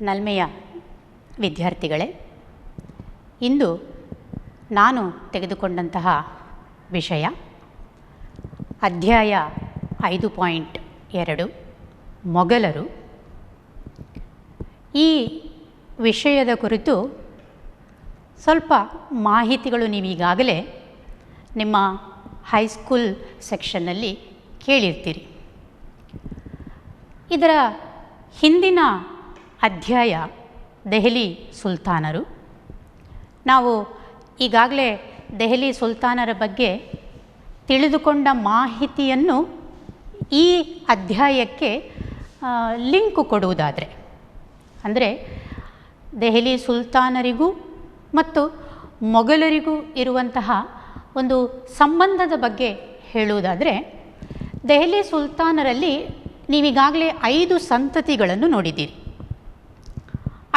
ನಲ್ಮೆಯ ವಿದ್ಯಾರ್ಥಿಗಳೇ, ಇಂದು ನಾನು ತೆಗೆದುಕೊಂಡಂತಹ ವಿಷಯ ಅಧ್ಯಾಯ 5.2 ಮೊಘಲರು. ಈ ವಿಷಯದ ಕುರಿತು ಸ್ವಲ್ಪ ಮಾಹಿತಿಗಳು ನೀವೀಗಾಗಲೇ ನಿಮ್ಮ ಹೈಸ್ಕೂಲ್ ಸೆಕ್ಷನ್ನಲ್ಲಿ ಕೇಳಿರ್ತೀರಿ. ಇದರ ಹಿಂದಿನ ಅಧ್ಯಾಯ ದೆಹಲಿ ಸುಲ್ತಾನರು. ನಾವು ಈಗಾಗಲೇ ದೆಹಲಿ ಸುಲ್ತಾನರ ಬಗ್ಗೆ ತಿಳಿದುಕೊಂಡ ಮಾಹಿತಿಯನ್ನು ಈ ಅಧ್ಯಾಯಕ್ಕೆ ಲಿಂಕು ಕೊಡುವುದಾದರೆ, ಅಂದರೆ ದೆಹಲಿ ಸುಲ್ತಾನರಿಗೂ ಮತ್ತು ಮೊಘಲರಿಗೂ ಇರುವಂತಹ ಒಂದು ಸಂಬಂಧದ ಬಗ್ಗೆ ಹೇಳುವುದಾದರೆ, ದೆಹಲಿ ಸುಲ್ತಾನರಲ್ಲಿ ನೀವೀಗಾಗಲೇ 5 ಸಂತತಿಗಳನ್ನು ನೋಡಿದ್ದೀರಿ.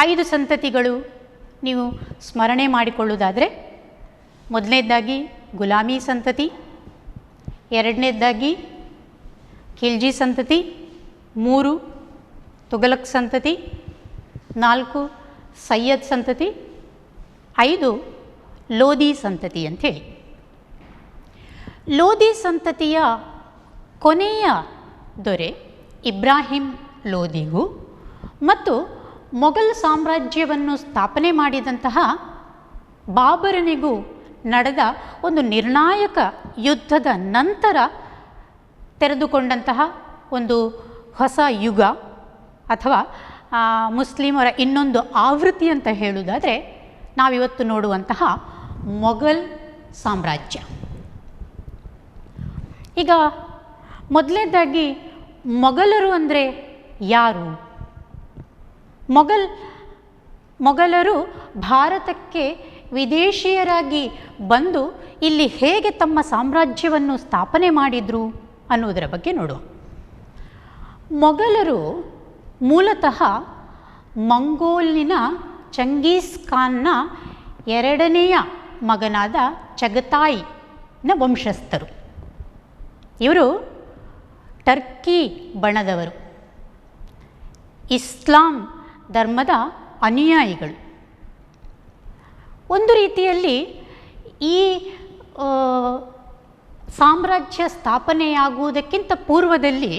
5 ಸಂತತಿಗಳು ನೀವು ಸ್ಮರಣೆ ಮಾಡಿಕೊಳ್ಳುವುದಾದರೆ, ಮೊದಲನೇದಾಗಿ ಗುಲಾಮಿ ಸಂತತಿ, ಎರಡನೇದಾಗಿ ಖಿಲ್ಜಿ ಸಂತತಿ, 3 ತುಘಲಕ್ ಸಂತತಿ, 4 ಸೈಯದ್ ಸಂತತಿ, 5 ಲೋಧಿ ಸಂತತಿ ಅಂಥೇಳಿ. ಲೋಧಿ ಸಂತತಿಯ ಕೊನೆಯ ದೊರೆ ಇಬ್ರಾಹಿಂ ಲೋಧಿಗೂ ಮತ್ತು ಮೊಘಲ್ ಸಾಮ್ರಾಜ್ಯವನ್ನು ಸ್ಥಾಪನೆ ಮಾಡಿದಂತಹ ಬಾಬರನಿಗೂ ನಡೆದ ಒಂದು ನಿರ್ಣಾಯಕ ಯುದ್ಧದ ನಂತರ ತೆರೆದುಕೊಂಡಂತಹ ಒಂದು ಹೊಸ ಯುಗ ಅಥವಾ ಮುಸ್ಲಿಮರ ಇನ್ನೊಂದು ಆವೃತ್ತಿ ಅಂತ ಹೇಳುವುದಾದರೆ, ನಾವಿವತ್ತು ನೋಡುವಂತಹ ಮೊಘಲ್ ಸಾಮ್ರಾಜ್ಯ. ಈಗ ಮೊದಲನೇದಾಗಿ ಮೊಘಲರು ಅಂದರೆ ಯಾರು? ಮೊಘಲರು ಭಾರತಕ್ಕೆ ವಿದೇಶಿಯರಾಗಿ ಬಂದು ಇಲ್ಲಿ ಹೇಗೆ ತಮ್ಮ ಸಾಮ್ರಾಜ್ಯವನ್ನು ಸ್ಥಾಪನೆ ಮಾಡಿದರು ಅನ್ನುವುದರ ಬಗ್ಗೆ ನೋಡುವ. ಮೊಘಲರು ಮೂಲತಃ ಮಂಗೋಲಿನ ಚಂಗೀಸ್ ಖಾನ್ನ 2ನೆಯ ಮಗನಾದ ಚಗತಾಯಿನ ವಂಶಸ್ಥರು. ಇವರು ಟರ್ಕಿ ಬಣದವರು, ಇಸ್ಲಾಂ ಧರ್ಮದ ಅನುಯಾಯಿಗಳು. ಒಂದು ರೀತಿಯಲ್ಲಿ ಈ ಸಾಮ್ರಾಜ್ಯ ಸ್ಥಾಪನೆಯಾಗುವುದಕ್ಕಿಂತ ಪೂರ್ವದಲ್ಲಿ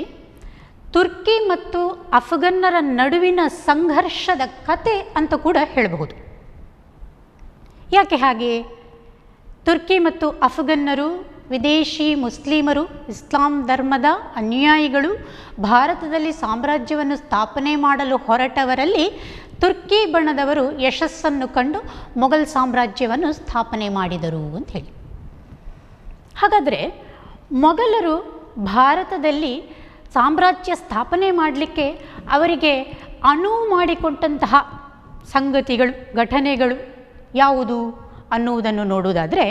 ತುರ್ಕಿ ಮತ್ತು ಅಫ್ಘನ್ನರ ನಡುವಿನ ಸಂಘರ್ಷದ ಕತೆ ಅಂತ ಕೂಡ ಹೇಳಬಹುದು. ಯಾಕೆ ಹಾಗೆ? ತುರ್ಕಿ ಮತ್ತು ಅಫ್ಘನ್ನರು ವಿದೇಶಿ ಮುಸ್ಲಿಮರು, ಇಸ್ಲಾಂ ಧರ್ಮದ ಅನುಯಾಯಿಗಳು ಭಾರತದಲ್ಲಿ ಸಾಮ್ರಾಜ್ಯವನ್ನು ಸ್ಥಾಪನೆ ಮಾಡಲು ಹೊರಟವರಲ್ಲಿ ತುರ್ಕಿ ಬಣದವರು ಯಶಸ್ಸನ್ನು ಕಂಡು ಮೊಘಲ್ ಸಾಮ್ರಾಜ್ಯವನ್ನು ಸ್ಥಾಪನೆ ಮಾಡಿದರು ಅಂತ ಹೇಳಿ. ಹಾಗಾದರೆ ಮೊಘಲರು ಭಾರತದಲ್ಲಿ ಸಾಮ್ರಾಜ್ಯ ಸ್ಥಾಪನೆ ಮಾಡಲಿಕ್ಕೆ ಅವರಿಗೆ ಅನುವು ಮಾಡಿಕೊಟ್ಟಂತಹ ಸಂಗತಿಗಳು, ಘಟನೆಗಳು ಯಾವುದು ಅನ್ನುವುದನ್ನು ನೋಡುವುದಾದರೆ,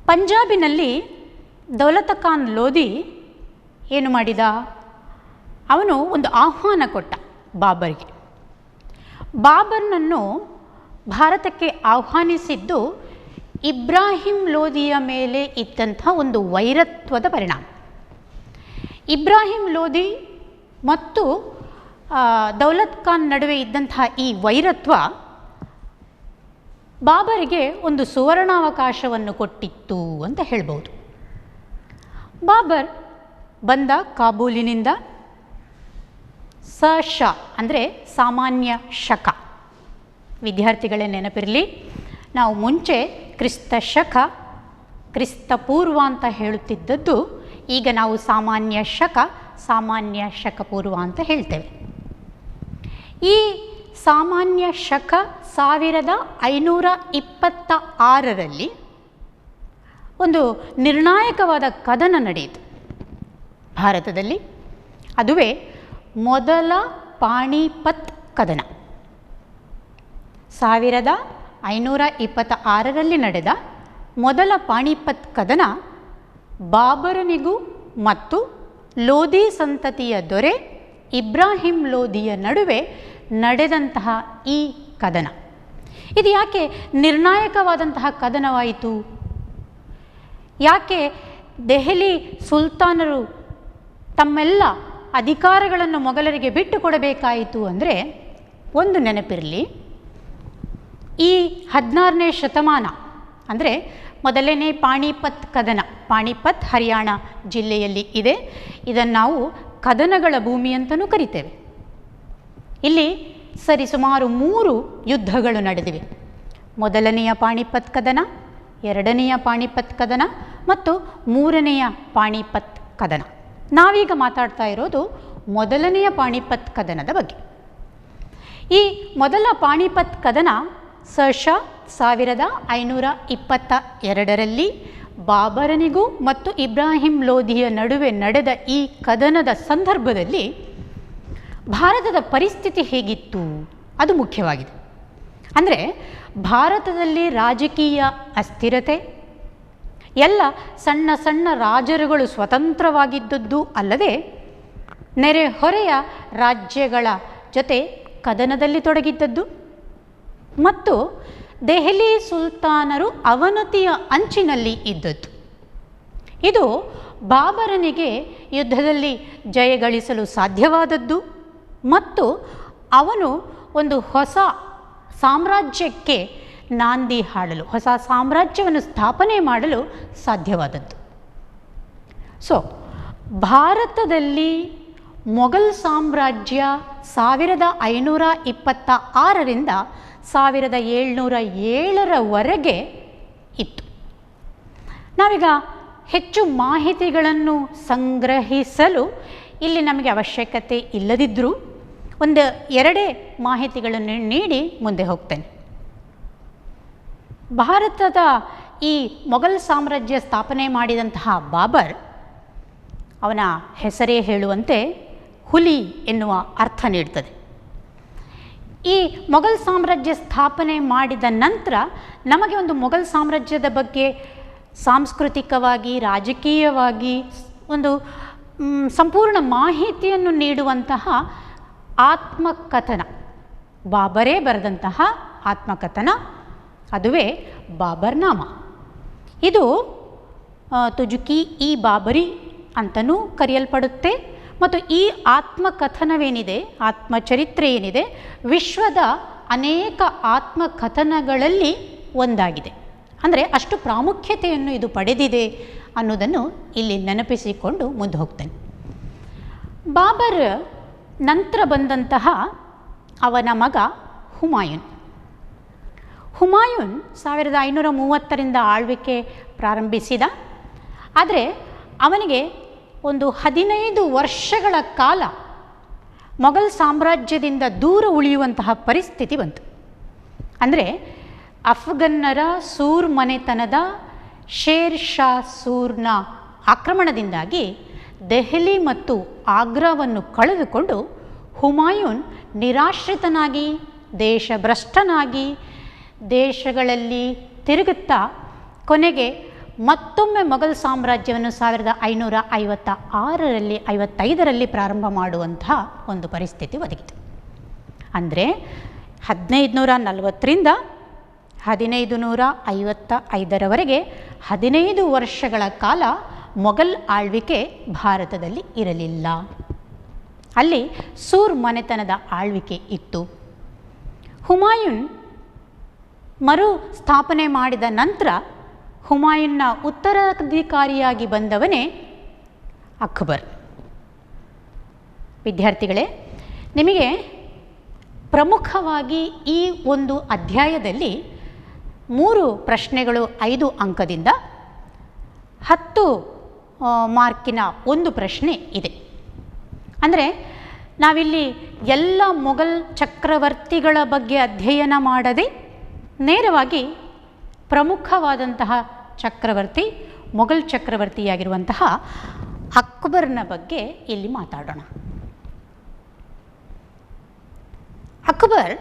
ಪಂಜಾಬಿನಲ್ಲಿ ದೌಲತ ಖಾನ್ ಲೋಧಿ ಏನು ಮಾಡಿದ? ಅವನು ಒಂದು ಆಹ್ವಾನ ಕೊಟ್ಟ ಬಾಬರ್ಗೆ. ಬಾಬರ್ನನ್ನು ಭಾರತಕ್ಕೆ ಆಹ್ವಾನಿಸಿದ್ದು ಇಬ್ರಾಹಿಂ ಲೋಧಿಯ ಮೇಲೆ ಇದ್ದಂಥ ಒಂದು ವೈರತ್ವದ ಪರಿಣಾಮ. ಇಬ್ರಾಹಿಂ ಲೋಧಿ ಮತ್ತು ದೌಲತ್ ಖಾನ್ ನಡುವೆ ಇದ್ದಂತಹ ಈ ವೈರತ್ವ ಬಾಬರಿಗೆ ಒಂದು ಸುವರ್ಣಾವಕಾಶವನ್ನು ಕೊಟ್ಟಿತ್ತು ಅಂತ ಹೇಳ್ಬೋದು. ಬಾಬರ್ ಬಂದ ಕಾಬೂಲಿನಿಂದ ಸ ಅಂದರೆ ಸಾಮಾನ್ಯ ಶಕ. ವಿದ್ಯಾರ್ಥಿಗಳೇ ನೆನಪಿರಲಿ, ನಾವು ಮುಂಚೆ ಕ್ರಿಸ್ತ ಶಕ, ಕ್ರಿಸ್ತ ಪೂರ್ವ ಅಂತ ಹೇಳುತ್ತಿದ್ದದ್ದು ಈಗ ನಾವು ಸಾಮಾನ್ಯ ಶಕ, ಸಾಮಾನ್ಯ ಶಕ ಪೂರ್ವ ಅಂತ ಹೇಳ್ತೇವೆ. ಈ ಸಾಮಾನ್ಯ ಶಕ 1526ರಲ್ಲಿ ಒಂದು ನಿರ್ಣಾಯಕವಾದ ಕದನ ನಡೆಯಿತು ಭಾರತದಲ್ಲಿ. ಅದುವೇ ಮೊದಲ ಪಾಣಿಪತ್ ಕದನ. 1526ರಲ್ಲಿ ನಡೆದ ಮೊದಲ ಪಾಣಿಪತ್ ಕದನ ಬಾಬರನಿಗೂ ಮತ್ತು ಲೋಧಿ ಸಂತತಿಯ ದೊರೆ ಇಬ್ರಾಹಿಂ ಲೋಧಿಯ ನಡುವೆ ನಡೆದಂತಹ ಈ ಕದನ. ಇದು ಯಾಕೆ ನಿರ್ಣಾಯಕವಾದಂತಹ ಕದನವಾಯಿತು? ಯಾಕೆ ದೆಹಲಿ ಸುಲ್ತಾನರು ತಮ್ಮೆಲ್ಲ ಅಧಿಕಾರಗಳನ್ನು ಮೊಘಲರಿಗೆ ಬಿಟ್ಟು ಕೊಡಬೇಕಾಯಿತು ಅಂದರೆ, ಒಂದು ನೆನಪಿರಲಿ, ಈ 16ನೇ ಶತಮಾನ ಅಂದರೆ ಮೊದಲನೇ ಪಾಣಿಪತ್ ಕದನ, ಪಾಣಿಪತ್ ಹರಿಯಾಣ ಜಿಲ್ಲೆಯಲ್ಲಿ ಇದೆ. ಇದನ್ನು ನಾವು ಕದನಗಳ ಭೂಮಿ ಅಂತಲೂ ಕರಿತೇವೆ. ಇಲ್ಲಿ ಸರಿಸುಮಾರು 3 ಯುದ್ಧಗಳು ನಡೆದಿವೆ. ಮೊದಲನೆಯ ಪಾಣಿಪತ್ ಕದನ, ಎರಡನೆಯ ಪಾಣಿಪತ್ ಕದನ ಮತ್ತು ಮೂರನೆಯ ಪಾಣಿಪತ್ ಕದನ. ನಾವೀಗ ಮಾತಾಡ್ತಾ ಇರೋದು ಮೊದಲನೆಯ ಪಾಣಿಪತ್ ಕದನದ ಬಗ್ಗೆ. ಈ ಮೊದಲ ಪಾಣಿಪತ್ ಕದನ ಸ.ಶ. 1522ರಲ್ಲಿ ಬಾಬರನಿಗೂ ಮತ್ತು ಇಬ್ರಾಹಿಂ ಲೋಧಿಯ ನಡುವೆ ನಡೆದ ಈ ಕದನದ ಸಂದರ್ಭದಲ್ಲಿ ಭಾರತದ ಪರಿಸ್ಥಿತಿ ಹೇಗಿತ್ತು ಅದು ಮುಖ್ಯವಾಗಿದೆ. ಅಂದರೆ ಭಾರತದಲ್ಲಿ ರಾಜಕೀಯ ಅಸ್ಥಿರತೆ, ಎಲ್ಲ ಸಣ್ಣ ಸಣ್ಣ ರಾಜರುಗಳು ಸ್ವತಂತ್ರವಾಗಿದ್ದದ್ದು ಅಲ್ಲದೆ ನೆರೆಹೊರೆಯ ರಾಜ್ಯಗಳ ಜೊತೆ ಕದನದಲ್ಲಿ ತೊಡಗಿದ್ದದ್ದು ಮತ್ತು ದೆಹಲಿ ಸುಲ್ತಾನರು ಅವನತಿಯ ಅಂಚಿನಲ್ಲಿ ಇದ್ದದ್ದು. ಇದು ಬಾಬರನಿಗೆ ಯುದ್ಧದಲ್ಲಿ ಜಯಗಳಿಸಲು ಸಾಧ್ಯವಾದದ್ದು ಮತ್ತು ಅವನು ಒಂದು ಹೊಸ ಸಾಮ್ರಾಜ್ಯಕ್ಕೆ ನಾಂದಿ ಹಾಡಲು, ಹೊಸ ಸಾಮ್ರಾಜ್ಯವನ್ನು ಸ್ಥಾಪನೆ ಮಾಡಲು ಸಾಧ್ಯವಾದದ್ದು. ಸೊ ಭಾರತದಲ್ಲಿ ಮೊಘಲ್ ಸಾಮ್ರಾಜ್ಯ 1526ರಿಂದ 1707ರವರೆಗೆ ಇತ್ತು. ನಾವೀಗ ಹೆಚ್ಚು ಮಾಹಿತಿಗಳನ್ನು ಸಂಗ್ರಹಿಸಲು ಇಲ್ಲಿ ನಮಗೆ ಅವಶ್ಯಕತೆ ಇಲ್ಲದಿದ್ದರೂ ಒಂದು ಎರಡೇ ಮಾಹಿತಿಗಳನ್ನು ನೀಡಿ ಮುಂದೆ ಹೋಗ್ತೇನೆ. ಭಾರತದ ಈ ಮೊಘಲ್ ಸಾಮ್ರಾಜ್ಯ ಸ್ಥಾಪನೆ ಮಾಡಿದಂತಹ ಬಾಬರ್, ಅವನ ಹೆಸರೇ ಹೇಳುವಂತೆ ಹುಲಿ ಎನ್ನುವ ಅರ್ಥ ನೀಡ್ತದೆ. ಈ ಮೊಘಲ್ ಸಾಮ್ರಾಜ್ಯ ಸ್ಥಾಪನೆ ಮಾಡಿದ ನಂತರ ನಮಗೆ ಒಂದು ಮೊಘಲ್ ಸಾಮ್ರಾಜ್ಯದ ಬಗ್ಗೆ ಸಾಂಸ್ಕೃತಿಕವಾಗಿ, ರಾಜಕೀಯವಾಗಿ ಒಂದು ಸಂಪೂರ್ಣ ಮಾಹಿತಿಯನ್ನು ನೀಡುವಂತಹ ಆತ್ಮಕಥನ, ಬಾಬರೇ ಬರೆದಂತಹ ಆತ್ಮಕಥನ, ಅದುವೇ ಬಾಬರ್ನಾಮ. ಇದು ತುಜುಕಿ ಇ ಬಾಬರಿ ಅಂತಲೂ ಕರೆಯಲ್ಪಡುತ್ತೆ. ಮತ್ತು ಈ ಆತ್ಮಕಥನವೇನಿದೆ, ಆತ್ಮಚರಿತ್ರೆ ಏನಿದೆ, ವಿಶ್ವದ ಅನೇಕ ಆತ್ಮಕಥನಗಳಲ್ಲಿ ಒಂದಾಗಿದೆ. ಅಂದರೆ ಅಷ್ಟು ಪ್ರಾಮುಖ್ಯತೆಯನ್ನು ಇದು ಪಡೆದಿದೆ ಅನ್ನೋದನ್ನು ಇಲ್ಲಿ ನೆನಪಿಸಿಕೊಂಡು ಮುಂದೆ ಹೋಗ್ತೇನೆ. ಬಾಬರ್ ನಂತರ ಬಂದಂತಹ ಅವನ ಮಗ ಹುಮಾಯೂನ್. ಹುಮಾಯೂನ್ 1530ರಿಂದ ಆಳ್ವಿಕೆ ಪ್ರಾರಂಭಿಸಿದ. ಆದರೆ ಅವನಿಗೆ ಒಂದು 15 ವರ್ಷಗಳ ಕಾಲ ಮೊಘಲ್ ಸಾಮ್ರಾಜ್ಯದಿಂದ ದೂರ ಉಳಿಯುವಂತಹ ಪರಿಸ್ಥಿತಿ ಬಂತು. ಅಂದರೆ ಅಫ್ಘನ್ನರ ಸೂರ್ ಮನೆತನದ ಶೇರ್ ಶಾ ಸೂರ್ನ ಆಕ್ರಮಣದಿಂದಾಗಿ ದೆಹಲಿ ಮತ್ತು ಆಗ್ರಾವನ್ನು ಕಳೆದುಕೊಂಡು ಹುಮಾಯೂನ್ ನಿರಾಶ್ರಿತನಾಗಿ, ದೇಶಭ್ರಷ್ಟನಾಗಿ, ದೇಶಗಳಲ್ಲಿ ತಿರುಗುತ್ತಾ ಕೊನೆಗೆ ಮತ್ತೊಮ್ಮೆ ಮೊಘಲ್ ಸಾಮ್ರಾಜ್ಯವನ್ನು 1556ರಲ್ಲಿ ಪ್ರಾರಂಭ ಮಾಡುವಂತಹ ಒಂದು ಪರಿಸ್ಥಿತಿ ಒದಗಿತು. ಅಂದರೆ 1540ರಿಂದ 1555ರವರೆಗೆ 15 ವರ್ಷಗಳ ಕಾಲ ಮೊಘಲ್ ಆಳ್ವಿಕೆ ಭಾರತದಲ್ಲಿ ಇರಲಿಲ್ಲ. ಅಲ್ಲಿ ಸೂರ್ ಮನೆತನದ ಆಳ್ವಿಕೆ ಇತ್ತು. ಹುಮಾಯೂನ್ ಮರು ಸ್ಥಾಪನೆ ಮಾಡಿದ ನಂತರ ಹುಮಾಯೂನ್ನ ಉತ್ತರಾಧಿಕಾರಿಯಾಗಿ ಬಂದವನೇ ಅಕ್ಬರ್. ವಿದ್ಯಾರ್ಥಿಗಳೇ, ನಿಮಗೆ ಪ್ರಮುಖವಾಗಿ ಈ ಒಂದು ಅಧ್ಯಾಯದಲ್ಲಿ 3 ಪ್ರಶ್ನೆಗಳು 5 ಅಂಕದಿಂದ 10 ಮಾರ್ಕಿನ ಒಂದು ಪ್ರಶ್ನೆ ಇದೆ. ಅಂದರೆ ನಾವಿಲ್ಲಿ ಎಲ್ಲ ಮೊಘಲ್ ಚಕ್ರವರ್ತಿಗಳ ಬಗ್ಗೆ ಅಧ್ಯಯನ ಮಾಡದೆ ನೇರವಾಗಿ ಪ್ರಮುಖವಾದಂತಹ ಚಕ್ರವರ್ತಿ, ಮೊಘಲ್ ಚಕ್ರವರ್ತಿಯಾಗಿರುವಂತಹ ಅಕ್ಬರ್ನ ಬಗ್ಗೆ ಇಲ್ಲಿ ಮಾತಾಡೋಣ. ಅಕ್ಬರ್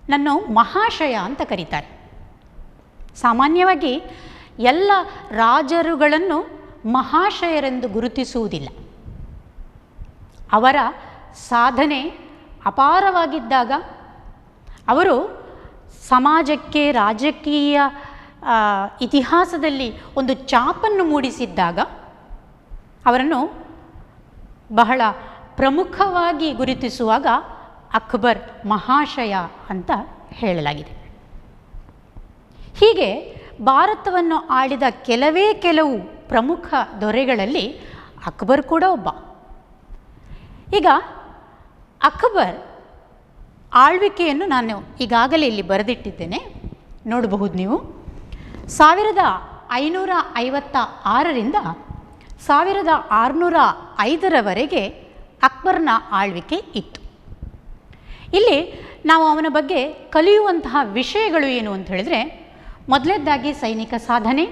ನನ್ನು ಮಹಾಶಯ ಅಂತ ಕರೀತಾರೆ. ಸಾಮಾನ್ಯವಾಗಿ ಎಲ್ಲ ರಾಜರುಗಳನ್ನು ಮಹಾಶಯರೆಂದು ಗುರುತಿಸುವುದಿಲ್ಲ. ಅವರ ಸಾಧನೆ ಅಪಾರವಾಗಿದ್ದಾಗ, ಅವರು ಸಮಾಜಕ್ಕೆ, ರಾಜಕೀಯ ಇತಿಹಾಸದಲ್ಲಿ ಒಂದು ಛಾಪನ್ನು ಮೂಡಿಸಿದ್ದಾಗ ಅವರನ್ನು ಬಹಳ ಪ್ರಮುಖವಾಗಿ ಗುರುತಿಸುವಾಗ ಅಕ್ಬರ್ ಮಹಾಶಯ ಅಂತ ಹೇಳಲಾಗಿದೆ. ಹೀಗೆ ಭಾರತವನ್ನು ಆಳಿದ ಕೆಲವು ಪ್ರಮುಖ ದೊರೆಗಳಲ್ಲಿ ಅಕ್ಬರ್ ಕೂಡ ಒಬ್ಬ. ಈಗ ಅಕ್ಬರ್ ಆಳ್ವಿಕೆಯನ್ನು ನಾನು ಈಗಾಗಲೇ ಇಲ್ಲಿ ಬರೆದಿಟ್ಟಿದ್ದೇನೆ, ನೋಡಬಹುದು ನೀವು. 1556ರಿಂದ 1605ರವರೆಗೆ ಅಕ್ಬರ್ನ ಆಳ್ವಿಕೆ ಇತ್ತು. ಇಲ್ಲಿ ನಾವು ಅವನ ಬಗ್ಗೆ ಕಲಿಯುವಂತಹ ವಿಷಯಗಳು ಏನು ಅಂತ ಹೇಳಿದರೆ, ಮೊದಲನೇದಾಗಿ ಸೈನಿಕ ಸಾಧನೆ,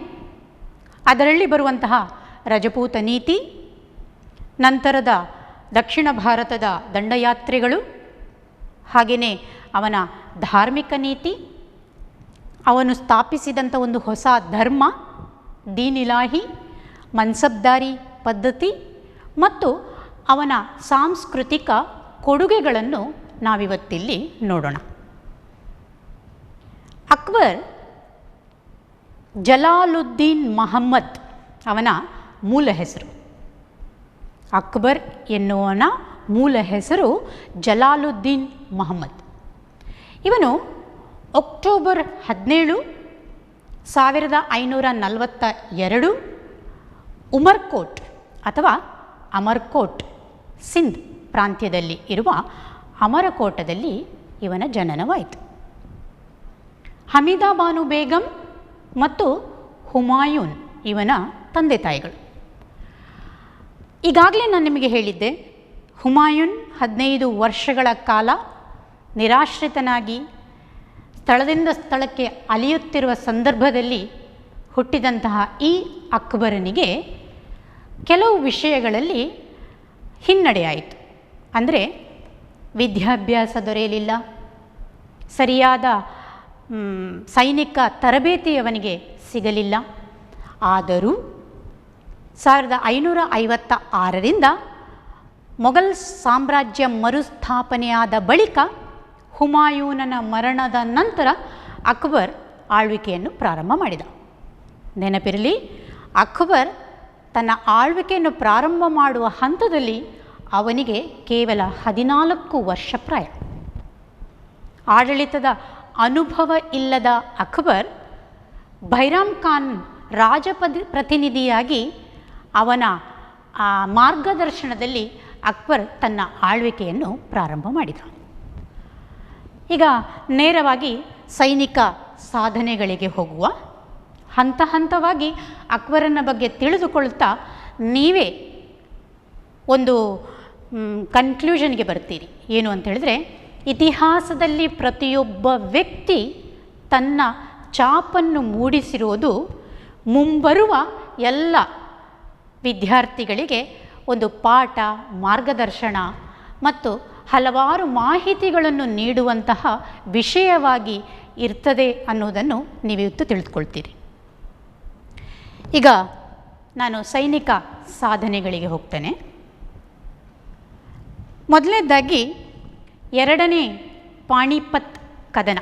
ಅದರಲ್ಲಿ ಬರುವಂತಹ ರಜಪೂತ ನೀತಿ, ನಂತರದ ದಕ್ಷಿಣ ಭಾರತದ ದಂಡಯಾತ್ರೆಗಳು, ಹಾಗೆಯೇ ಅವನ ಧಾರ್ಮಿಕ ನೀತಿ, ಅವನು ಸ್ಥಾಪಿಸಿದಂಥ ಒಂದು ಹೊಸ ಧರ್ಮ ದೀನ್ ಇಲಾಹಿ, ಮನ್ಸಬ್ದಾರಿ ಪದ್ಧತಿ ಮತ್ತು ಅವನ ಸಾಂಸ್ಕೃತಿಕ ಕೊಡುಗೆಗಳನ್ನು ನಾವಿವತ್ತಿಲ್ಲಿ ನೋಡೋಣ. ಅಕ್ಬರ್ ಜಲಾಲುದ್ದೀನ್ ಮಹಮ್ಮದ್ ಅವನ ಮೂಲ ಹೆಸರು. ಅಕ್ಬರ್ ಎನ್ನುವನ ಮೂಲ ಹೆಸರು ಜಲಾಲುದ್ದೀನ್ ಮಹಮ್ಮದ್. ಇವನು ಅಕ್ಟೋಬರ್ 17, 1542 ಉಮರ್ಕೋಟ್ ಅಥವಾ ಅಮರ್ಕೋಟ್, ಸಿಂಧ್ ಪ್ರಾಂತ್ಯದಲ್ಲಿ ಇರುವ ಅಮರಕೋಟದಲ್ಲಿ ಇವನ ಜನನವಾಯಿತು. ಹಮೀದಾ ಬಾನು ಬೇಗಂ ಮತ್ತು ಹುಮಾಯೂನ್ ಇವನ ತಂದೆ ತಾಯಿಗಳು. ಈಗಾಗಲೇ ನಾನು ನಿಮಗೆ ಹೇಳಿದ್ದೆ, ಹುಮಾಯೂನ್ 15 ವರ್ಷಗಳ ಕಾಲ ನಿರಾಶ್ರಿತನಾಗಿ ಸ್ಥಳದಿಂದ ಸ್ಥಳಕ್ಕೆ ಅಲಿಯುತ್ತಿರುವ ಸಂದರ್ಭದಲ್ಲಿ ಹುಟ್ಟಿದಂತಹ ಈ ಅಕ್ಬರನಿಗೆ ಕೆಲವು ವಿಷಯಗಳಲ್ಲಿ ಹಿನ್ನಡೆಯಾಯಿತು. ಅಂದರೆ ವಿದ್ಯಾಭ್ಯಾಸ ದೊರೆಯಲಿಲ್ಲ, ಸರಿಯಾದ ಸೈನಿಕ ತರಬೇತಿ ಅವನಿಗೆ ಸಿಗಲಿಲ್ಲ. ಆದರೂ 1556ರಿಂದ ಮೊಘಲ್ ಸಾಮ್ರಾಜ್ಯ ಮರುಸ್ಥಾಪನೆಯಾದ ಬಳಿಕ ಹುಮಾಯೂನನ ಮರಣದ ನಂತರ ಅಕ್ಬರ್ ಆಳ್ವಿಕೆಯನ್ನು ಪ್ರಾರಂಭ ಮಾಡಿದ. ನೆನಪಿರಲಿ, ಅಕ್ಬರ್ ತನ್ನ ಆಳ್ವಿಕೆಯನ್ನು ಪ್ರಾರಂಭ ಮಾಡುವ ಹಂತದಲ್ಲಿ ಅವನಿಗೆ ಕೇವಲ 14 ವರ್ಷ ಪ್ರಾಯ. ಆಡಳಿತದ ಅನುಭವ ಇಲ್ಲದ ಅಕ್ಬರ್ ಬೈರಾಮ್ ಖಾನ್ ಪ್ರತಿನಿಧಿಯಾಗಿ ಅವನ ಮಾರ್ಗದರ್ಶನದಲ್ಲಿ ಅಕ್ಬರ್ ತನ್ನ ಆಳ್ವಿಕೆಯನ್ನು ಪ್ರಾರಂಭ ಮಾಡಿದ. ಈಗ ನೇರವಾಗಿ ಸೈನಿಕ ಸಾಧನೆಗಳಿಗೆ ಹೋಗುವ. ಹಂತ ಹಂತವಾಗಿ ಅಕ್ಬರನ ಬಗ್ಗೆ ತಿಳಿದುಕೊಳ್ತಾ ನೀವೇ ಒಂದು ಕನ್ಕ್ಲೂಷನ್ಗೆ ಬರ್ತೀರಿ. ಏನು ಅಂತ ಹೇಳಿದ್ರೆ, ಇತಿಹಾಸದಲ್ಲಿ ಪ್ರತಿಯೊಬ್ಬ ವ್ಯಕ್ತಿ ತನ್ನ ಛಾಪನ್ನು ಮೂಡಿಸಿರುವುದು ಮುಂಬರುವ ಎಲ್ಲ ವಿದ್ಯಾರ್ಥಿಗಳಿಗೆ ಒಂದು ಪಾಠ, ಮಾರ್ಗದರ್ಶನ ಮತ್ತು ಹಲವಾರು ಮಾಹಿತಿಗಳನ್ನು ನೀಡುವಂತಹ ವಿಷಯವಾಗಿ ಇರ್ತದೆ ಅನ್ನೋದನ್ನು ನೀವಿವತ್ತು ತಿಳಿದುಕೊಳ್ತೀರಿ. ಈಗ ನಾನು ಸೈನಿಕ ಸಾಧನೆಗಳಿಗೆ ಹೋಗ್ತೇನೆ. ಮೊದಲನೇದಾಗಿ 2ನೇ ಪಾಣಿಪತ್ ಕದನ.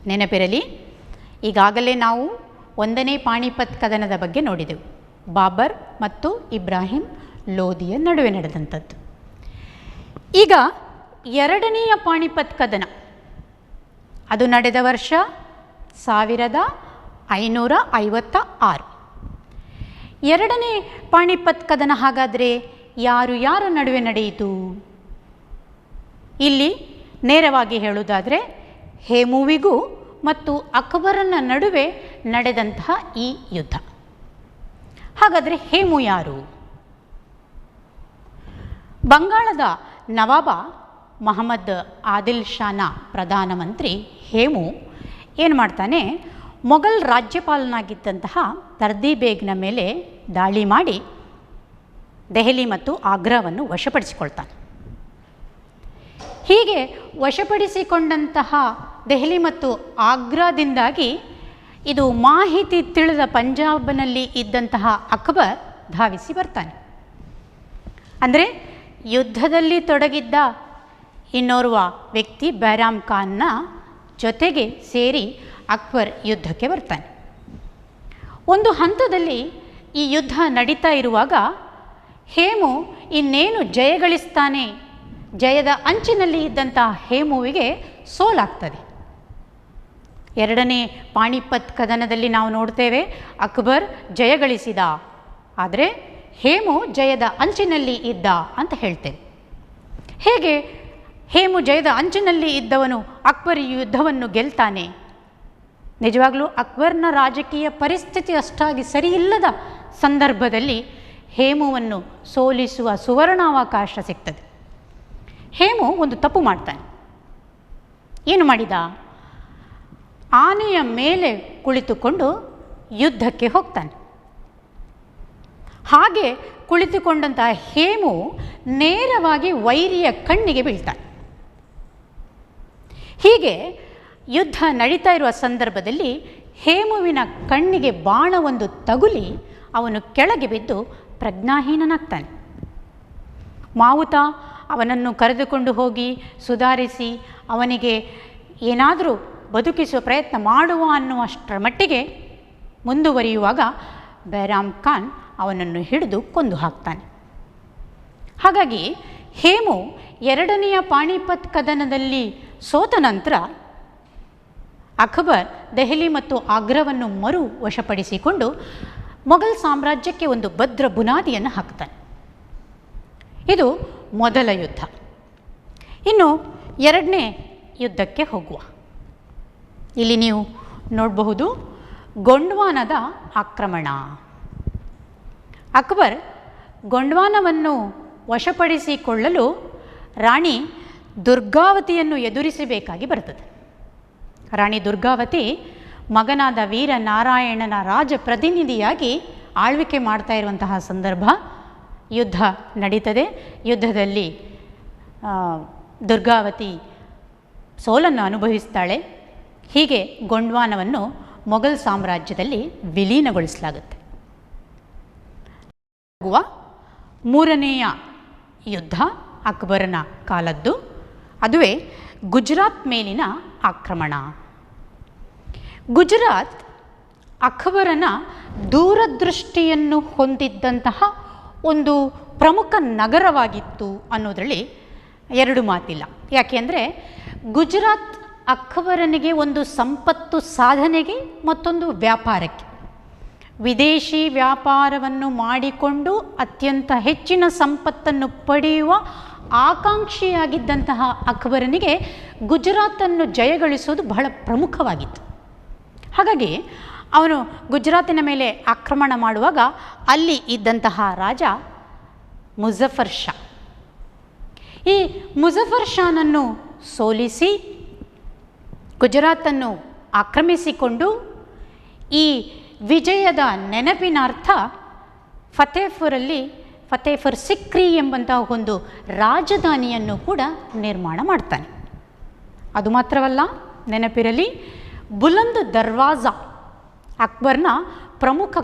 ನೆನಪಿರಲಿ, ಈಗಾಗಲೇ ನಾವು 1ನೇ ಪಾಣಿಪತ್ ಕದನದ ಬಗ್ಗೆ ನೋಡಿದೆವು. ಬಾಬರ್ ಮತ್ತು ಇಬ್ರಾಹಿಂ ಲೋಧಿಯ ನಡುವೆ ನಡೆದಂಥದ್ದು. ಈಗ 2ನೇಯ ಪಾಣಿಪತ್ ಕದನ, ಅದು ನಡೆದ ವರ್ಷ 1556. 2ನೇ ಪಾಣಿಪತ್ ಕದನ ಹಾಗಾದರೆ ಯಾರ ನಡುವೆ ನಡೆಯಿತು? ಇಲ್ಲಿ ನೇರವಾಗಿ ಹೇಳುವುದಾದರೆ ಹೇಮುವಿಗೂ ಮತ್ತು ಅಕ್ಬರನ ನಡುವೆ ನಡೆದಂತಹ ಈ ಯುದ್ಧ. ಹಾಗಾದರೆ ಹೇಮು ಯಾರು? ಬಂಗಾಳದ ನವಾಬ ಮಹಮ್ಮದ್ ಆದಿಲ್ ಶಾನ ಪ್ರಧಾನಮಂತ್ರಿ ಹೇಮು ಏನು ಮಾಡ್ತಾನೆ, ಮೊಘಲ್ ರಾಜ್ಯಪಾಲನಾಗಿದ್ದಂತಹ ತರ್ದಿ ಬೇಗ್ನ ಮೇಲೆ ದಾಳಿ ಮಾಡಿ ದೆಹಲಿ ಮತ್ತು ಆಗ್ರಾವನ್ನು ವಶಪಡಿಸಿಕೊಳ್ತಾನೆ. ಹೀಗೆ ವಶಪಡಿಸಿಕೊಂಡಂತಹ ದೆಹಲಿ ಮತ್ತು ಆಗ್ರಾದಿಂದಾಗಿ ಇದು ಮಾಹಿತಿ ತಿಳಿದ ಪಂಜಾಬ್ನಲ್ಲಿ ಇದ್ದಂತಹ ಅಕ್ಬರ್ ಧಾವಿಸಿ ಬರ್ತಾನೆ. ಅಂದರೆ ಯುದ್ಧದಲ್ಲಿ ತೊಡಗಿದ್ದ ಇನ್ನೋರ್ವ ವ್ಯಕ್ತಿ ಬೈರಾಮ್ ಖಾನ್ನ ಜೊತೆಗೆ ಸೇರಿ ಅಕ್ಬರ್ ಯುದ್ಧಕ್ಕೆ ಬರ್ತಾನೆ. ಒಂದು ಹಂತದಲ್ಲಿ ಈ ಯುದ್ಧ ನಡೀತಾ ಇರುವಾಗ ಹೇಮು ಇನ್ನೇನು ಜಯಗಳಿಸ್ತಾನೆ, ಜಯದ ಅಂಚಿನಲ್ಲಿ ಇದ್ದಂಥ ಹೇಮುವಿಗೆ ಸೋಲಾಗ್ತದೆ. ಎರಡನೇ ಪಾಣಿಪತ್ ಕದನದಲ್ಲಿ ನಾವು ನೋಡ್ತೇವೆ ಅಕ್ಬರ್ ಜಯಗಳಿಸಿದ, ಆದರೆ ಹೇಮು ಜಯದ ಅಂಚಿನಲ್ಲಿ ಇದ್ದ ಅಂತ ಹೇಳ್ತೇವೆ. ಹೇಗೆ ಹೇಮು ಜಯದ ಅಂಚಿನಲ್ಲಿ ಇದ್ದವನು ಅಕ್ಬರ್ ಈ ಯುದ್ಧವನ್ನು ಗೆಲ್ತಾನೆ? ನಿಜವಾಗಲೂ ಅಕ್ಬರ್ನ ರಾಜಕೀಯ ಪರಿಸ್ಥಿತಿ ಅಷ್ಟಾಗಿ ಸರಿಯಿಲ್ಲದ ಸಂದರ್ಭದಲ್ಲಿ ಹೇಮುವನ್ನು ಸೋಲಿಸುವ ಸುವರ್ಣಾವಕಾಶ ಸಿಗ್ತದೆ. ಹೇಮು ಒಂದು ತಪ್ಪು ಮಾಡ್ತಾನೆ. ಏನು ಮಾಡಿದ? ಆನೆಯ ಮೇಲೆ ಕುಳಿತುಕೊಂಡು ಯುದ್ಧಕ್ಕೆ ಹೋಗ್ತಾನೆ. ಹಾಗೆ ಕುಳಿತುಕೊಂಡಂತಹ ಹೇಮು ನೇರವಾಗಿ ವೈರಿಯ ಕಣ್ಣಿಗೆ ಬೀಳ್ತಾನೆ. ಹೀಗೆ ಯುದ್ಧ ನಡೀತಾ ಇರುವ ಸಂದರ್ಭದಲ್ಲಿ ಹೇಮುವಿನ ಕಣ್ಣಿಗೆ ಬಾಣವೊಂದು ತಗುಲಿ ಅವನು ಕೆಳಗೆ ಬಿದ್ದು ಪ್ರಜ್ಞಾಹೀನನಾಗ್ತಾನೆ. ಮಾವುತ ಅವನನ್ನು ಕರೆದುಕೊಂಡು ಹೋಗಿ ಸುಧಾರಿಸಿ ಅವನಿಗೆ ಏನಾದರೂ ಬದುಕಿಸುವ ಪ್ರಯತ್ನ ಮಾಡುವ ಅನ್ನುವಷ್ಟರ ಮಟ್ಟಿಗೆ ಮುಂದುವರಿಯುವಾಗ ಬೈರಾಮ್ ಖಾನ್ ಅವನನ್ನು ಹಿಡಿದು ಕೊಂದು ಹಾಕ್ತಾನೆ. ಹಾಗಾಗಿ ಹೇಮು ಎರಡನೆಯ ಪಾಣಿಪತ್ ಕದನದಲ್ಲಿ ಸೋತ ನಂತರ ಅಕ್ಬರ್ ದೆಹಲಿ ಮತ್ತು ಆಗ್ರಾವನ್ನು ಮರು ವಶಪಡಿಸಿಕೊಂಡು ಮೊಘಲ್ ಸಾಮ್ರಾಜ್ಯಕ್ಕೆ ಒಂದು ಭದ್ರ ಬುನಾದಿಯನ್ನು ಹಾಕ್ತಾನೆ. ಇದು ಮೊದಲ ಯುದ್ಧ. ಇನ್ನು ಎರಡನೇ ಯುದ್ಧಕ್ಕೆ ಹೋಗುವ. ಇಲ್ಲಿ ನೀವು ನೋಡಬಹುದು ಗೊಂಡ್ವಾನದ ಆಕ್ರಮಣ. ಅಕ್ಬರ್ ಗೊಂಡ್ವಾನವನ್ನು ವಶಪಡಿಸಿಕೊಳ್ಳಲು ರಾಣಿ ದುರ್ಗಾವತಿಯನ್ನು ಎದುರಿಸಬೇಕಾಗಿ ಬರ್ತದೆ. ರಾಣಿ ದುರ್ಗಾವತಿ ಮಗನಾದ ವೀರನಾರಾಯಣನ ರಾಜಪ್ರತಿನಿಧಿಯಾಗಿ ಆಳ್ವಿಕೆ ಮಾಡ್ತಾ ಇರುವಂತಹ ಸಂದರ್ಭ. ಯುದ್ಧ ನಡೀತದೆ. ಯುದ್ಧದಲ್ಲಿ ದುರ್ಗಾವತಿ ಸೋಲನ್ನು ಅನುಭವಿಸ್ತಾಳೆ. ಹೀಗೆ ಗೊಂಡ್ವಾನವನ್ನು ಮೊಘಲ್ ಸಾಮ್ರಾಜ್ಯದಲ್ಲಿ ವಿಲೀನಗೊಳಿಸಲಾಗುತ್ತೆ. ಮೂರನೆಯ ಯುದ್ಧ ಅಕ್ಬರನ ಕಾಲದ್ದು. ಅದುವೇ ಗುಜರಾತ್ ಮೇಲಿನ ಆಕ್ರಮಣ. ಗುಜರಾತ್ ಅಕ್ಬರನ ದೂರದೃಷ್ಟಿಯನ್ನು ಹೊಂದಿದ್ದಂತಹ ಒಂದು ಪ್ರಮುಖ ನಗರವಾಗಿತ್ತು ಅನ್ನೋದರಲ್ಲಿ ಎರಡು ಮಾತಿಲ್ಲ. ಯಾಕೆಂದರೆ ಗುಜರಾತ್ ಅಕ್ಬರನಿಗೆ ಒಂದು ಸಂಪತ್ತು ಸಾಧನೆಗೆ ಮತ್ತೊಂದು ವ್ಯಾಪಾರಕ್ಕೆ, ವಿದೇಶಿ ವ್ಯಾಪಾರವನ್ನು ಮಾಡಿಕೊಂಡು ಅತ್ಯಂತ ಹೆಚ್ಚಿನ ಸಂಪತ್ತನ್ನು ಪಡೆಯುವ ಆಕಾಂಕ್ಷಿಯಾಗಿದ್ದಂತಹ ಅಕ್ಬರನಿಗೆ ಗುಜರಾತನ್ನು ಜಯಗಳಿಸೋದು ಬಹಳ ಪ್ರಮುಖವಾಗಿತ್ತು. ಹಾಗಾಗಿ ಅವನು ಗುಜರಾತಿನ ಮೇಲೆ ಆಕ್ರಮಣ ಮಾಡುವಾಗ ಅಲ್ಲಿ ಇದ್ದಂತಹ ರಾಜ ಮುಜಫರ್ ಶಾ. ಈ ಮುಜಫರ್ ಶಾನನ್ನು ಸೋಲಿಸಿ ಗುಜರಾತನ್ನು ಆಕ್ರಮಿಸಿಕೊಂಡು ಈ ವಿಜಯದ ನೆನಪಿನಾರ್ಥ ಫತೇಪುರ್ ಸಿಕ್ರಿ ಎಂಬಂತಹ ಒಂದು ರಾಜಧಾನಿಯನ್ನು ಕೂಡ ನಿರ್ಮಾಣ ಮಾಡ್ತಾನೆ. ಅದು ಮಾತ್ರವಲ್ಲ, ನೆನಪಿರಲಿ, ಬುಲಂದ್ ದರ್ವಾಜ, ಅಕ್ಬರ್ನ ಪ್ರಮುಖ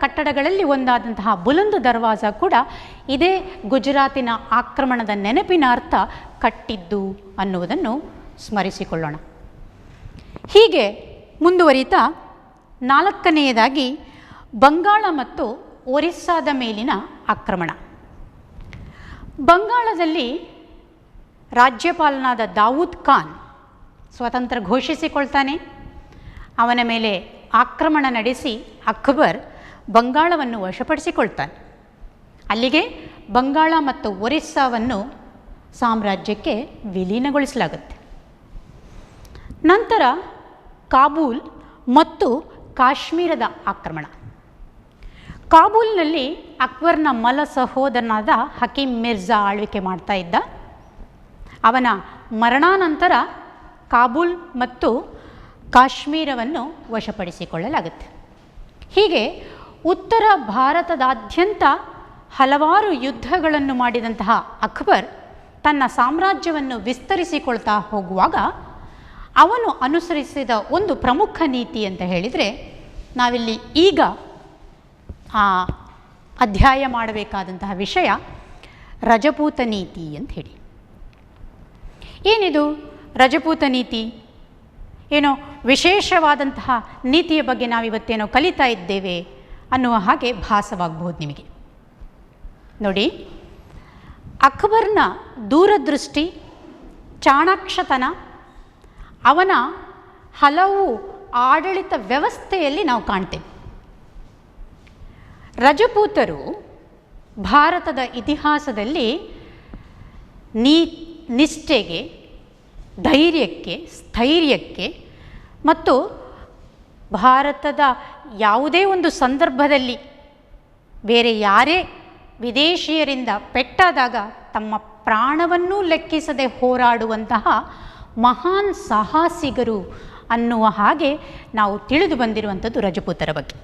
ಕಟ್ಟಡಗಳಲ್ಲಿ ಒಂದಾದಂತಹ ಬುಲಂದ್ ದರ್ವಾಜ ಕೂಡ ಇದೇ ಗುಜರಾತಿನ ಆಕ್ರಮಣದ ನೆನಪಿನಾರ್ಥ ಕಟ್ಟಿದ್ದು ಅನ್ನುವುದನ್ನು ಸ್ಮರಿಸಿಕೊಳ್ಳೋಣ. ಹೀಗೆ ಮುಂದುವರಿತಾ ನಾಲ್ಕನೆಯದಾಗಿ ಬಂಗಾಳ ಮತ್ತು ಒರಿಸ್ಸಾದ ಮೇಲಿನ ಆಕ್ರಮಣ. ಬಂಗಾಳದಲ್ಲಿ ರಾಜ್ಯಪಾಲನಾದ ದಾವೂದ್ ಖಾನ್ ಸ್ವತಂತ್ರ ಘೋಷಿಸಿಕೊಳ್ತಾನೆ. ಅವನ ಮೇಲೆ ಆಕ್ರಮಣ ನಡೆಸಿ ಅಕ್ಬರ್ ಬಂಗಾಳವನ್ನು ವಶಪಡಿಸಿಕೊಳ್ತಾನೆ. ಅಲ್ಲಿಗೆ ಬಂಗಾಳ ಮತ್ತು ಒರಿಸ್ಸಾವನ್ನು ಸಾಮ್ರಾಜ್ಯಕ್ಕೆ ವಿಲೀನಗೊಳಿಸಲಾಗುತ್ತೆ. ನಂತರ ಕಾಬೂಲ್ ಮತ್ತು ಕಾಶ್ಮೀರದ ಆಕ್ರಮಣ. ಕಾಬೂಲ್ನಲ್ಲಿ ಅಕ್ಬರ್ನ ಮಲ ಸಹೋದರನಾದ ಹಕೀಮ್ ಮಿರ್ಜಾ ಆಳ್ವಿಕೆ ಮಾಡ್ತಾ ಇದ್ದ. ಅವನ ಮರಣಾನಂತರ ಕಾಬೂಲ್ ಮತ್ತು ಕಾಶ್ಮೀರವನ್ನು ವಶಪಡಿಸಿಕೊಳ್ಳಲಾಗುತ್ತೆ. ಹೀಗೆ ಉತ್ತರ ಭಾರತದಾದ್ಯಂತ ಹಲವಾರು ಯುದ್ಧಗಳನ್ನು ಮಾಡಿದಂತಹ ಅಕ್ಬರ್ ತನ್ನ ಸಾಮ್ರಾಜ್ಯವನ್ನು ವಿಸ್ತರಿಸಿಕೊಳ್ತಾ ಹೋಗುವಾಗ ಅವನು ಅನುಸರಿಸಿದ ಒಂದು ಪ್ರಮುಖ ನೀತಿ ಅಂತ ಹೇಳಿದರೆ, ನಾವಿಲ್ಲಿ ಈಗ ಅಧ್ಯಾಯ ಮಾಡಬೇಕಾದಂತಹ ವಿಷಯ ರಜಪೂತ ನೀತಿ ಅಂತ ಹೇಳಿ. ಏನಿದು ರಜಪೂತ ನೀತಿ? ಏನೋ ವಿಶೇಷವಾದಂತಹ ನೀತಿಯ ಬಗ್ಗೆ ನಾವಿವತ್ತೇನೋ ಕಲಿತಾ ಇದ್ದೇವೆ ಅನ್ನುವ ಹಾಗೆ ಭಾಸವಾಗಬಹುದು ನಿಮಗೆ. ನೋಡಿ, ಅಕ್ಬರ್ನ ದೂರದೃಷ್ಟಿ, ಚಾಣಾಕ್ಷತನ, ಅವನ ಹಲವು ಆಡಳಿತ ವ್ಯವಸ್ಥೆಯಲ್ಲಿ ನಾವು ಕಾಣ್ತೇವೆ. ರಜಪೂತರು ಭಾರತದ ಇತಿಹಾಸದಲ್ಲಿ ನಿಷ್ಠೆಗೆ, ಧೈರ್ಯಕ್ಕೆ, ಸ್ಥೈರ್ಯಕ್ಕೆ ಮತ್ತು ಭಾರತದ ಯಾವುದೇ ಒಂದು ಸಂದರ್ಭದಲ್ಲಿ ಬೇರೆ ಯಾರೇ ವಿದೇಶಿಯರಿಂದ ಪೆಟ್ಟಾದಾಗ ತಮ್ಮ ಪ್ರಾಣವನ್ನೂ ಲೆಕ್ಕಿಸದೆ ಹೋರಾಡುವಂತಹ ಮಹಾನ್ ಸಾಹಸಿಗರು ಅನ್ನುವ ಹಾಗೆ ನಾವು ತಿಳಿದು ಬಂದಿರುವಂಥದ್ದು ರಜಪೂತರ ಬಗ್ಗೆ.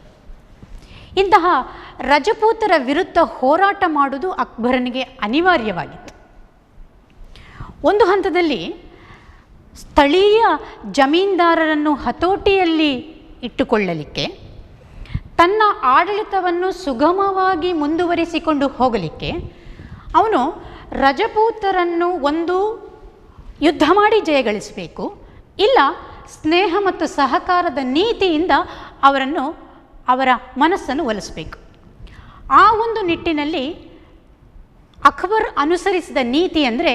ಇಂತಹ ರಜಪೂತರ ವಿರುದ್ಧ ಹೋರಾಟ ಮಾಡುವುದು ಅಕ್ಬರನಿಗೆ ಅನಿವಾರ್ಯವಾಗಿತ್ತು. ಒಂದು ಹಂತದಲ್ಲಿ ಸ್ಥಳೀಯ ಜಮೀನ್ದಾರರನ್ನು ಹತೋಟಿಯಲ್ಲಿ ಇಟ್ಟುಕೊಳ್ಳಲಿಕ್ಕೆ, ತನ್ನ ಆಡಳಿತವನ್ನು ಸುಗಮವಾಗಿ ಮುಂದುವರಿಸಿಕೊಂಡು ಹೋಗಲಿಕ್ಕೆ ಅವನು ರಜಪೂತರನ್ನು ಒಂದು ಯುದ್ಧ ಮಾಡಿ ಜಯಗಳಿಸಬೇಕು, ಇಲ್ಲ ಸ್ನೇಹ ಮತ್ತು ಸಹಕಾರದ ನೀತಿಯಿಂದ ಅವರ ಮನಸ್ಸನ್ನು ಒಲಿಸಬೇಕು. ಆ ಒಂದು ನಿಟ್ಟಿನಲ್ಲಿ ಅಕ್ಬರ್ ಅನುಸರಿಸಿದ ನೀತಿ ಅಂದರೆ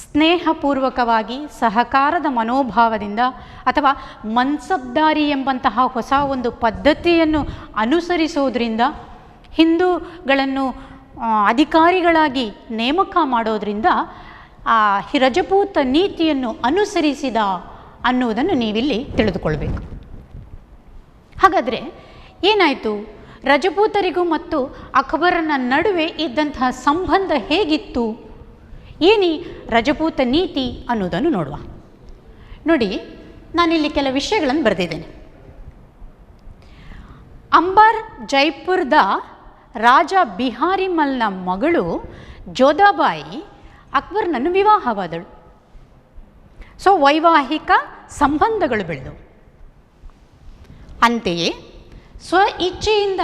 ಸ್ನೇಹಪೂರ್ವಕವಾಗಿ ಸಹಕಾರದ ಮನೋಭಾವದಿಂದ ಅಥವಾ ಮನ್ಸಬ್ದಾರಿ ಎಂಬಂತಹ ಹೊಸ ಒಂದು ಪದ್ಧತಿಯನ್ನು ಅನುಸರಿಸೋದ್ರಿಂದ, ಹಿಂದೂಗಳನ್ನು ಅಧಿಕಾರಿಗಳಾಗಿ ನೇಮಕ ಮಾಡೋದರಿಂದ ಆ ರಜಪೂತ ನೀತಿಯನ್ನು ಅನುಸರಿಸಿದ ಅನ್ನುವುದನ್ನು ನೀವಿಲ್ಲಿ ತಿಳಿದುಕೊಳ್ಬೇಕು. ಹಾಗಾದರೆ ಏನಾಯಿತು? ರಜಪೂತರಿಗೂ ಮತ್ತು ಅಕ್ಬರನ ನಡುವೆ ಇದ್ದಂತಹ ಸಂಬಂಧ ಹೇಗಿತ್ತು? ಏನಿ ರಜಪೂತ ನೀತಿ ಅನ್ನೋದನ್ನು ನೋಡುವ. ನೋಡಿ, ನಾನಿಲ್ಲಿ ಕೆಲವು ವಿಷಯಗಳನ್ನು ಬರೆದಿದ್ದೇನೆ. ಅಂಬರ್ ಜೈಪುರದ ರಾಜ ಬಿಹಾರಿ ಮಲ್ನ ಮಗಳು ಜೋಧಾಬಾಯಿ ಅಕ್ಬರ್ನನ್ನು ವಿವಾಹವಾದಳು. ಸೊ ವೈವಾಹಿಕ ಸಂಬಂಧಗಳು ಬೆಳೆದವು. ಅಂತೆಯೇ ಸ್ವ ಇಚ್ಛೆಯಿಂದ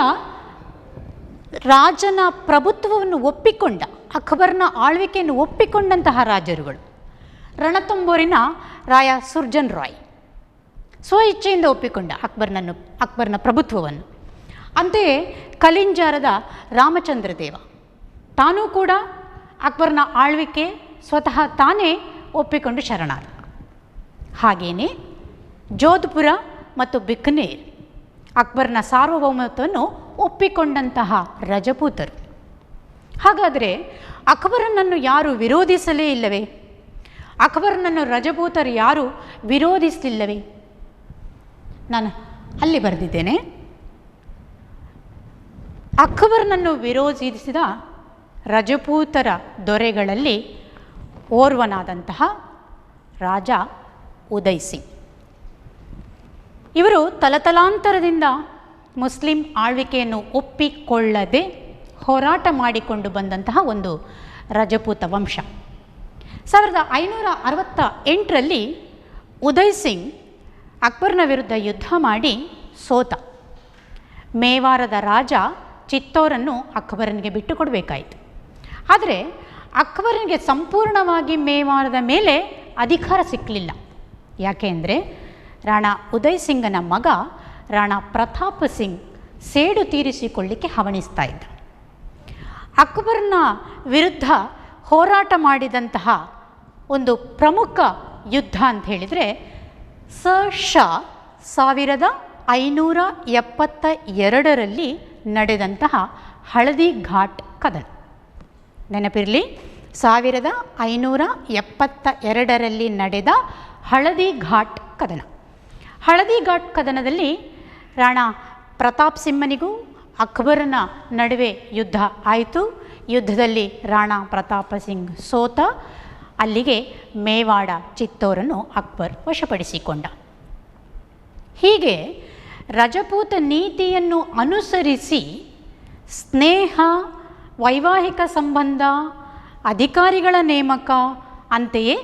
ರಾಜನ ಪ್ರಭುತ್ವವನ್ನು ಒಪ್ಪಿಕೊಂಡ, ಅಕ್ಬರ್ನ ಆಳ್ವಿಕೆಯನ್ನು ಒಪ್ಪಿಕೊಂಡಂತಹ ರಾಜರುಗಳು ರಣತಂಬೋರಿನ ರಾಯ ಸುರ್ಜನ್ ರಾಯ್ ಸ್ವ ಇಚ್ಛೆಯಿಂದ ಒಪ್ಪಿಕೊಂಡ ಅಕ್ಬರ್ನ ಪ್ರಭುತ್ವವನ್ನು. ಅಂತೆಯೇ ಕಲಿಂಜಾರದ ರಾಮಚಂದ್ರ ದೇವ ತಾನೂ ಕೂಡ ಅಕ್ಬರ್ನ ಆಳ್ವಿಕೆ ಸ್ವತಃ ತಾನೇ ಒಪ್ಪಿಕೊಂಡು ಶರಣಾದ. ಹಾಗೆಯೇ ಜೋಧ್ಪುರ ಮತ್ತು ಬಿಕನೇರ್ ಅಕ್ಬರ್ನ ಸಾರ್ವಭೌಮತ್ವವನ್ನು ಒಪ್ಪಿಕೊಂಡಂತಹ ರಜಪೂತರು. ಹಾಗಾದರೆ ಅಕ್ಬರನನ್ನು ಯಾರು ವಿರೋಧಿಸಲೇ ಇಲ್ಲವೇ? ಅಕ್ಬರನನ್ನು ರಜಪೂತರು ಯಾರು ವಿರೋಧಿಸಲಿಲ್ಲವೇ? ನಾನು ಅಲ್ಲಿ ಬರೆದಿದ್ದೇನೆ, ಅಕ್ಬರನನ್ನು ವಿರೋಧಿಸಿದ ರಜಪೂತರ ದೊರೆಗಳಲ್ಲಿ ಓರ್ವನಾದಂತಹ ರಾಜ ಉದಯ್ ಸಿಂಗ್. ಇವರು ತಲತಲಾಂತರದಿಂದ ಮುಸ್ಲಿಂ ಆಳ್ವಿಕೆಯನ್ನು ಒಪ್ಪಿಕೊಳ್ಳದೆ ಹೋರಾಟ ಮಾಡಿಕೊಂಡು ಬಂದಂತಹ ಒಂದು ರಜಪೂತ ವಂಶ. 1568ರಲ್ಲಿ ಉದಯ್ ಸಿಂಗ್ ಅಕ್ಬರ್ನ ವಿರುದ್ಧ ಯುದ್ಧ ಮಾಡಿ ಸೋತ. ಮೇವಾರದ ರಾಜ ಚಿತ್ತೋರನ್ನು ಅಕ್ಬರನಿಗೆ ಬಿಟ್ಟು ಕೊಡಬೇಕಾಯಿತು. ಆದರೆ ಅಕ್ಬರನಿಗೆ ಸಂಪೂರ್ಣವಾಗಿ ಮೇವಾರದ ಮೇಲೆ ಅಧಿಕಾರ ಸಿಕ್ಕಲಿಲ್ಲ. ಯಾಕೆ ಅಂದರೆ ರಾಣಾ ಉದಯ್ ಸಿಂಗನ ಮಗ ರಾಣಾ ಪ್ರತಾಪ್ ಸಿಂಗ್ ಸೇಡು ತೀರಿಸಿಕೊಳ್ಳಿಕ್ಕೆ ಹವಣಿಸ್ತಾ ಇದ್ದ. ಅಕ್ಬರ್ನ ವಿರುದ್ಧ ಹೋರಾಟ ಮಾಡಿದಂತಹ ಒಂದು ಪ್ರಮುಖ ಯುದ್ಧ ಅಂತ ಹೇಳಿದರೆ ಸ 1572ರಲ್ಲಿ ನಡೆದಂತಹ ಹಳದಿ ಘಾಟ್ ಕದನ. ನೆನಪಿರಲಿ, 1572ರಲ್ಲಿ ನಡೆದ ಹಳದಿ ಘಾಟ್ ಕದನ. ಹಳದಿ ಘಾಟ್ ಕದನದಲ್ಲಿ ರಾಣಾ ಪ್ರತಾಪ್ ಸಿಂಹನಿಗೂ ಅಕ್ಬರನ ನಡುವೆ ಯುದ್ಧ ಆಯಿತು. ಯುದ್ಧದಲ್ಲಿ ರಾಣಾ ಪ್ರತಾಪ ಸಿಂಗ್ ಸೋತ. ಅಲ್ಲಿಗೆ ಮೇವಾಡ ಚಿತ್ತೋರನ್ನು ಅಕ್ಬರ್ ವಶಪಡಿಸಿಕೊಂಡ. ಹೀಗೆ ರಜಪೂತ ನೀತಿಯನ್ನು ಅನುಸರಿಸಿ ಸ್ನೇಹ, ವೈವಾಹಿಕ ಸಂಬಂಧ, ಅಧಿಕಾರಿಗಳ ನೇಮಕ, ಅಂತೆಯೇ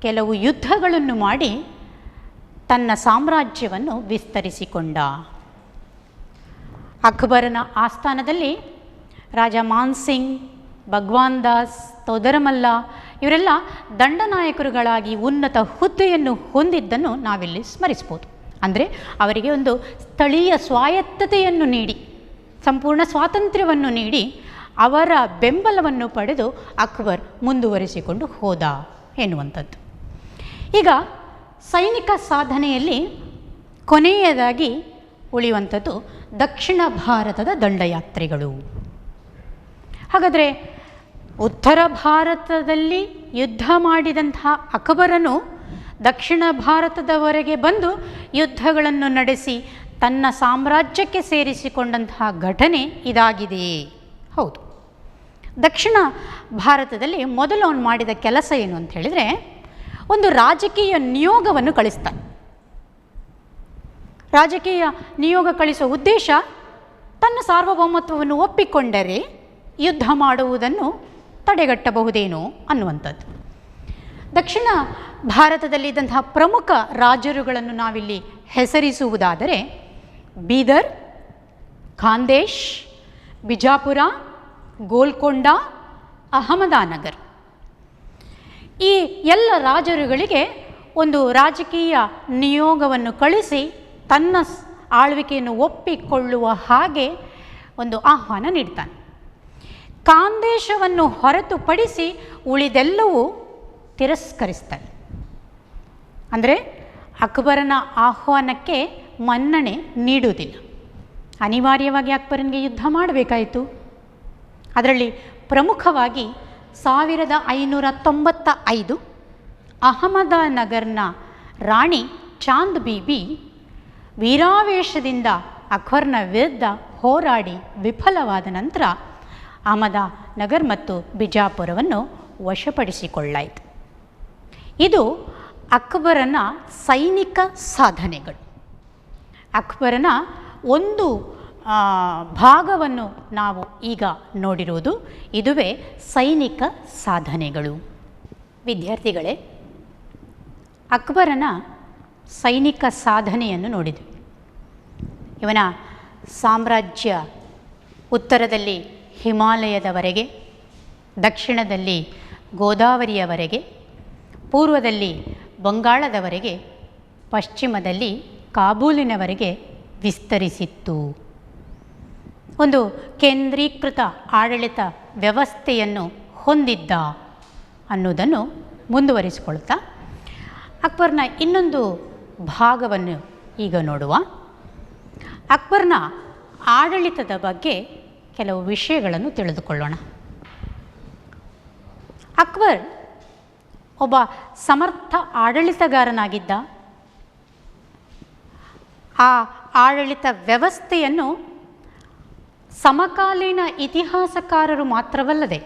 ಕೆಲವು ಯುದ್ಧಗಳನ್ನು ಮಾಡಿ ತನ್ನ ಸಾಮ್ರಾಜ್ಯವನ್ನು ವಿಸ್ತರಿಸಿಕೊಂಡ. ಅಕ್ಬರನ ಆಸ್ಥಾನದಲ್ಲಿ ರಾಜ ಮಾನ್ ಸಿಂಗ್, ಭಗವಾನ್ ದಾಸ್, ತೋದರಮಲ್ಲ ಇವರೆಲ್ಲ ದಂಡನಾಯಕರುಗಳಾಗಿ ಉನ್ನತ ಹುದ್ದೆಯನ್ನು ಹೊಂದಿದ್ದನ್ನು ನಾವಿಲ್ಲಿ ಸ್ಮರಿಸ್ಬೋದು. ಅಂದರೆ ಅವರಿಗೆ ಒಂದು ಸ್ಥಳೀಯ ಸ್ವಾಯತ್ತತೆಯನ್ನು ನೀಡಿ, ಸಂಪೂರ್ಣ ಸ್ವಾತಂತ್ರ್ಯವನ್ನು ನೀಡಿ ಅವರ ಬೆಂಬಲವನ್ನು ಪಡೆದು ಅಕ್ಬರ್ ಮುಂದುವರಿಸಿಕೊಂಡು ಹೋದ ಎನ್ನುವಂಥದ್ದು. ಈಗ ಸೈನಿಕ ಸಾಧನೆಯಲ್ಲಿ ಕೊನೆಯದಾಗಿ ಉಳಿಯುವಂಥದ್ದು ದಕ್ಷಿಣ ಭಾರತದ ದಂಡಯಾತ್ರೆಗಳು. ಹಾಗಾದರೆ ಉತ್ತರ ಭಾರತದಲ್ಲಿ ಯುದ್ಧ ಮಾಡಿದಂತಹ ಅಕ್ಬರನು ದಕ್ಷಿಣ ಭಾರತದವರೆಗೆ ಬಂದು ಯುದ್ಧಗಳನ್ನು ನಡೆಸಿ ತನ್ನ ಸಾಮ್ರಾಜ್ಯಕ್ಕೆ ಸೇರಿಸಿಕೊಂಡಂತಹ ಘಟನೆ ಇದಾಗಿದೆಯೇ? ಹೌದು. ದಕ್ಷಿಣ ಭಾರತದಲ್ಲಿ ಮೊದಲು ಅವನು ಮಾಡಿದ ಕೆಲಸ ಏನು ಅಂತ ಹೇಳಿದರೆ, ಒಂದು ರಾಜಕೀಯ ನಿಯೋಗವನ್ನು ಕಳಿಸ್ತಾನೆ. ರಾಜಕೀಯ ನಿಯೋಗ ಕಳಿಸುವ ಉದ್ದೇಶ ತನ್ನ ಸಾರ್ವಭೌಮತ್ವವನ್ನು ಒಪ್ಪಿಕೊಂಡರೆ ಯುದ್ಧ ಮಾಡುವುದನ್ನು ತಡೆಗಟ್ಟಬಹುದೇನೋ ಅನ್ನುವಂಥದ್ದು. ದಕ್ಷಿಣ ಭಾರತದಲ್ಲಿದ್ದಂತಹ ಪ್ರಮುಖ ರಾಜರುಗಳನ್ನು ನಾವಿಲ್ಲಿ ಹೆಸರಿಸುವುದಾದರೆ ಬೀದರ್, ಖಾಂದೇಶ್, ಬಿಜಾಪುರ, ಗೋಲ್ಕೊಂಡ, ಅಹಮದಾನಗರ್. ಈ ಎಲ್ಲ ರಾಜರುಗಳಿಗೆ ಒಂದು ರಾಜಕೀಯ ನಿಯೋಗವನ್ನು ಕಳಿಸಿ ತನ್ನ ಆಳ್ವಿಕೆಯನ್ನು ಒಪ್ಪಿಕೊಳ್ಳುವ ಹಾಗೆ ಒಂದು ಆಹ್ವಾನ ನೀಡ್ತಾನೆ. ಖಾಂದೇಶವನ್ನು ಹೊರತುಪಡಿಸಿ ಉಳಿದೆಲ್ಲವೂ ತಿರಸ್ಕರಿಸ್ತಾನೆ. ಅಂದರೆ ಅಕ್ಬರನ ಆಹ್ವಾನಕ್ಕೆ ಮನ್ನಣೆ ನೀಡುವುದಿಲ್ಲ. ಅನಿವಾರ್ಯವಾಗಿ ಅಕ್ಬರನಿಗೆ ಯುದ್ಧ ಮಾಡಬೇಕಾಯಿತು. ಅದರಲ್ಲಿ ಪ್ರಮುಖವಾಗಿ 1595 ಅಹಮದನಗರ್ನ ರಾಣಿ ಚಾಂದ್ ಬೀಬಿ ವೀರಾವೇಶದಿಂದ ಅಕ್ಬರ್ನ ವಿರುದ್ಧ ಹೋರಾಡಿ ವಿಫಲವಾದ ನಂತರ ಅಹಮದನಗರ್ ಮತ್ತು ಬಿಜಾಪುರವನ್ನು ವಶಪಡಿಸಿಕೊಳ್ಳಾಯಿತು. ಇದು ಅಕ್ಬರನ ಸೈನಿಕ ಸಾಧನೆಗಳು. ಅಕ್ಬರನ ಒಂದು ಭಾಗವನ್ನು ನಾವು ಈಗ ನೋಡಿರುವುದು. ಇದುವೇ ಸೈನಿಕ ಸಾಧನೆಗಳು. ವಿದ್ಯಾರ್ಥಿಗಳೇ, ಅಕ್ಬರನ ಸೈನಿಕ ಸಾಧನೆಯನ್ನು ನೋಡಿದ್ವಿ. ಇವನ ಸಾಮ್ರಾಜ್ಯ ಉತ್ತರದಲ್ಲಿ ಹಿಮಾಲಯದವರೆಗೆ, ದಕ್ಷಿಣದಲ್ಲಿ ಗೋದಾವರಿಯವರೆಗೆ, ಪೂರ್ವದಲ್ಲಿ ಬಂಗಾಳದವರೆಗೆ, ಪಶ್ಚಿಮದಲ್ಲಿ ಕಾಬೂಲಿನವರೆಗೆ ವಿಸ್ತರಿಸಿತ್ತು. ಒಂದು ಕೇಂದ್ರೀಕೃತ ಆಡಳಿತ ವ್ಯವಸ್ಥೆಯನ್ನು ಹೊಂದಿದ್ದ ಅನ್ನೋದನ್ನು ಮುಂದುವರಿಸಿಕೊಳ್ತಾ ಅಕ್ಬರ್ನ ಇನ್ನೊಂದು ಭಾಗವನ್ನು ಈಗ ನೋಡುವ. ಅಕ್ಬರ್ನ ಆಡಳಿತದ ಬಗ್ಗೆ ಕೆಲವು ವಿಷಯಗಳನ್ನು ತಿಳಿದುಕೊಳ್ಳೋಣ. ಅಕ್ಬರ್ ಒಬ್ಬ ಸಮರ್ಥ ಆಡಳಿತಗಾರನಾಗಿದ್ದ. ಆ ಆಡಳಿತ ವ್ಯವಸ್ಥೆಯನ್ನು ಸಮಕಾಲೀನ ಇತಿಹಾಸಕಾರರು ಮಾತ್ರವಲ್ಲದೆ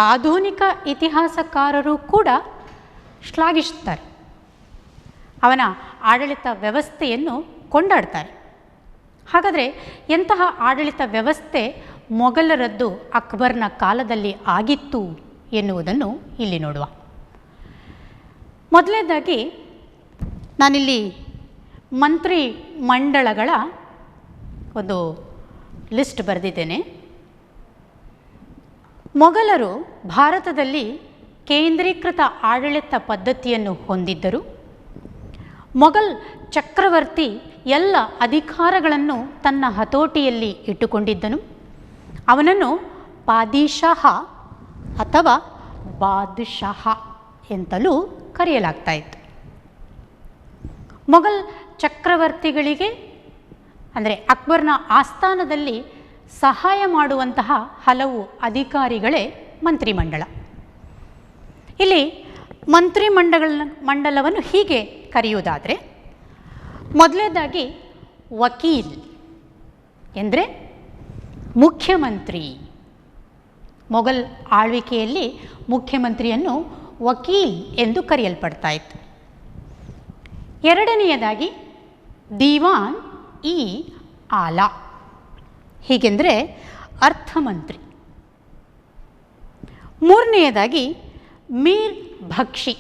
ಆಧುನಿಕ ಇತಿಹಾಸಕಾರರು ಕೂಡ ಶ್ಲಾಘಿಸುತ್ತಾರೆ. ಅವನ ಆಡಳಿತ ವ್ಯವಸ್ಥೆಯನ್ನು ಕೊಂಡಾಡ್ತಾರೆ. ಹಾಗಾದರೆ ಎಂತಹ ಆಡಳಿತ ವ್ಯವಸ್ಥೆ ಮೊಘಲರದ್ದು ಅಕ್ಬರ್ನ ಕಾಲದಲ್ಲಿ ಆಗಿತ್ತು ಎನ್ನುವುದನ್ನು ಇಲ್ಲಿ ನೋಡುವ. ಮೊದಲನೇದಾಗಿ ನಾನಿಲ್ಲಿ ಮಂತ್ರಿ ಮಂಡಳಗಳ ಒಂದು ಲಿಸ್ಟ್ ಬರೆದಿದ್ದೇನೆ. ಮೊಘಲರು ಭಾರತದಲ್ಲಿ ಕೇಂದ್ರೀಕೃತ ಆಡಳಿತ ಪದ್ಧತಿಯನ್ನು ಹೊಂದಿದ್ದರು. ಮೊಘಲ್ ಚಕ್ರವರ್ತಿ ಎಲ್ಲ ಅಧಿಕಾರಗಳನ್ನು ತನ್ನ ಹತೋಟಿಯಲ್ಲಿ ಇಟ್ಟುಕೊಂಡಿದ್ದನು. ಅವನನ್ನು ಪಾದಿಶಾಹ ಅಥವಾ ಬಾದ್ಶಾಹ ಎಂತಲೂ ಕರೆಯಲಾಗ್ತಾ ಇತ್ತು. ಮೊಘಲ್ ಚಕ್ರವರ್ತಿಗಳಿಗೆ ಅಂದರೆ ಅಕ್ಬರ್ನ ಆಸ್ಥಾನದಲ್ಲಿ ಸಹಾಯ ಮಾಡುವಂತಹ ಹಲವು ಅಧಿಕಾರಿಗಳೇ ಮಂತ್ರಿಮಂಡಲ. ಇಲ್ಲಿ ಮಂಡಲವನ್ನು ಹೀಗೆ ಕರೆಯುವುದಾದರೆ, ಮೊದಲನೇದಾಗಿ ವಕೀಲ್ ಎಂದರೆ ಮುಖ್ಯಮಂತ್ರಿ. ಮೊಘಲ್ ಆಳ್ವಿಕೆಯಲ್ಲಿ ಮುಖ್ಯಮಂತ್ರಿಯನ್ನು ವಕೀಲ್ ಎಂದು ಕರೆಯಲ್ಪಡ್ತಾ ಇತ್ತು. ಎರಡನೆಯದಾಗಿ ದಿವಾನ್ ಇ ಆಲಾ, ಹೀಗೆಂದರೆ ಅರ್ಥಮಂತ್ರಿ. ಮೂರನೆಯದಾಗಿ ಮೀರ್ ಭಕ್ಷಿ,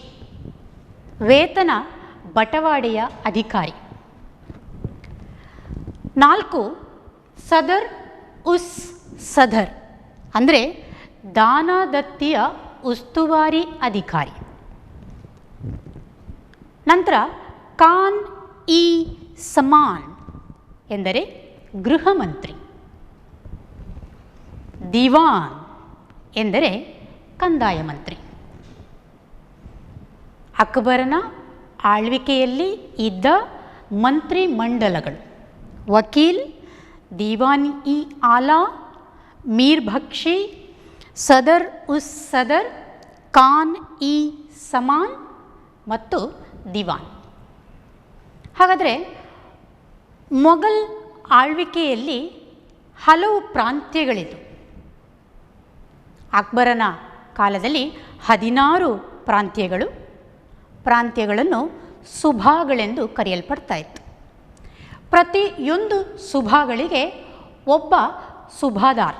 ವೇತನ ಬಟವಾಡೆಯ ಅಧಿಕಾರಿ. 4 ಸದರ್ ಉಸ್ ಸದರ್ ಅಂದರೆ ದಾನದತ್ತಿಯ ಉಸ್ತುವಾರಿ ಅಧಿಕಾರಿ. ನಂತರ ಖಾನ್ ಇ ಸಮಾನ್ ಎಂದರೆ ಗೃಹ ಮಂತ್ರಿ. ದಿವಾನ್ ಎಂದರೆ ಕಂದಾಯ ಮಂತ್ರಿ. ಅಕ್ಬರನ ಆಳ್ವಿಕೆಯಲ್ಲಿ ಇದ್ದ ಮಂತ್ರಿ ಮಂಡಲಗಳು ವಕೀಲ್, ದಿವಾನ್-ಇ ಆಲಾ, ಮೀರ್ ಬಕ್ಷಿ, ಸದರ್ ಉಸ್ ಸದರ್, ಖಾನ್-ಇ ಸಮಾನ್ ಮತ್ತು ದಿವಾನ್. ಹಾಗಾದರೆ ಮೊಘಲ್ ಆಳ್ವಿಕೆಯಲ್ಲಿ ಹಲವು ಪ್ರಾಂತ್ಯಗಳಿದ್ದವು. ಅಕ್ಬರನ ಕಾಲದಲ್ಲಿ 16 ಪ್ರಾಂತ್ಯಗಳನ್ನು ಸುಭಾಗಳೆಂದು ಕರೆಯಲ್ಪಡ್ತಾ ಇತ್ತು. ಪ್ರತಿಯೊಂದು ಸುಭಾಗಳಿಗೆ ಒಬ್ಬ ಸುಭಾದಾರ್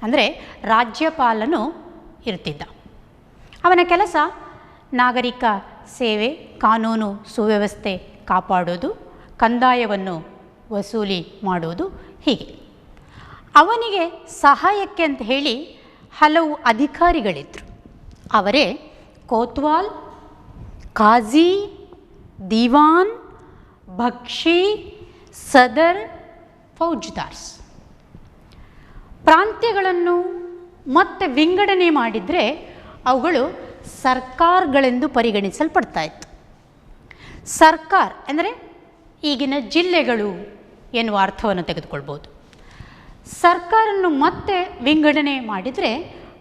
ಅಂದರೆ ರಾಜ್ಯಪಾಲನು ಇರ್ತಿದ್ದ. ಅವನ ಕೆಲಸ ನಾಗರಿಕ ಸೇವೆ, ಕಾನೂನು ಸುವ್ಯವಸ್ಥೆ ಕಾಪಾಡೋದು, ಕಂದಾಯವನ್ನು ವಸೂಲಿ ಮಾಡುವುದು, ಹೀಗೆ. ಅವನಿಗೆ ಸಹಾಯಕ್ಕೆ ಅಂತ ಹೇಳಿ ಹಲವು ಅಧಿಕಾರಿಗಳಿದ್ದರು. ಅವರೇ ಕೋತ್ವಾಲ್, ಕಾಜಿ, ದಿವಾನ್, ಬಕ್ಷಿ, ಸದರ್, ಫೌಜ್ದಾರ್ಸ್. ಪ್ರಾಂತ್ಯಗಳನ್ನು ಮತ್ತೆ ವಿಂಗಡಣೆ ಮಾಡಿದರೆ ಅವುಗಳು ಸರ್ಕಾರಗಳೆಂದು ಪರಿಗಣಿಸಲ್ಪಡ್ತಾ ಇತ್ತು. ಸರ್ಕಾರ ಅಂದರೆ ಈಗಿನ ಜಿಲ್ಲೆಗಳು ಎನ್ನುವ ಅರ್ಥವನ್ನು ತೆಗೆದುಕೊಳ್ಬೋದು. ಸರ್ಕಾರವನ್ನು ಮತ್ತೆ ವಿಂಗಡಣೆ ಮಾಡಿದರೆ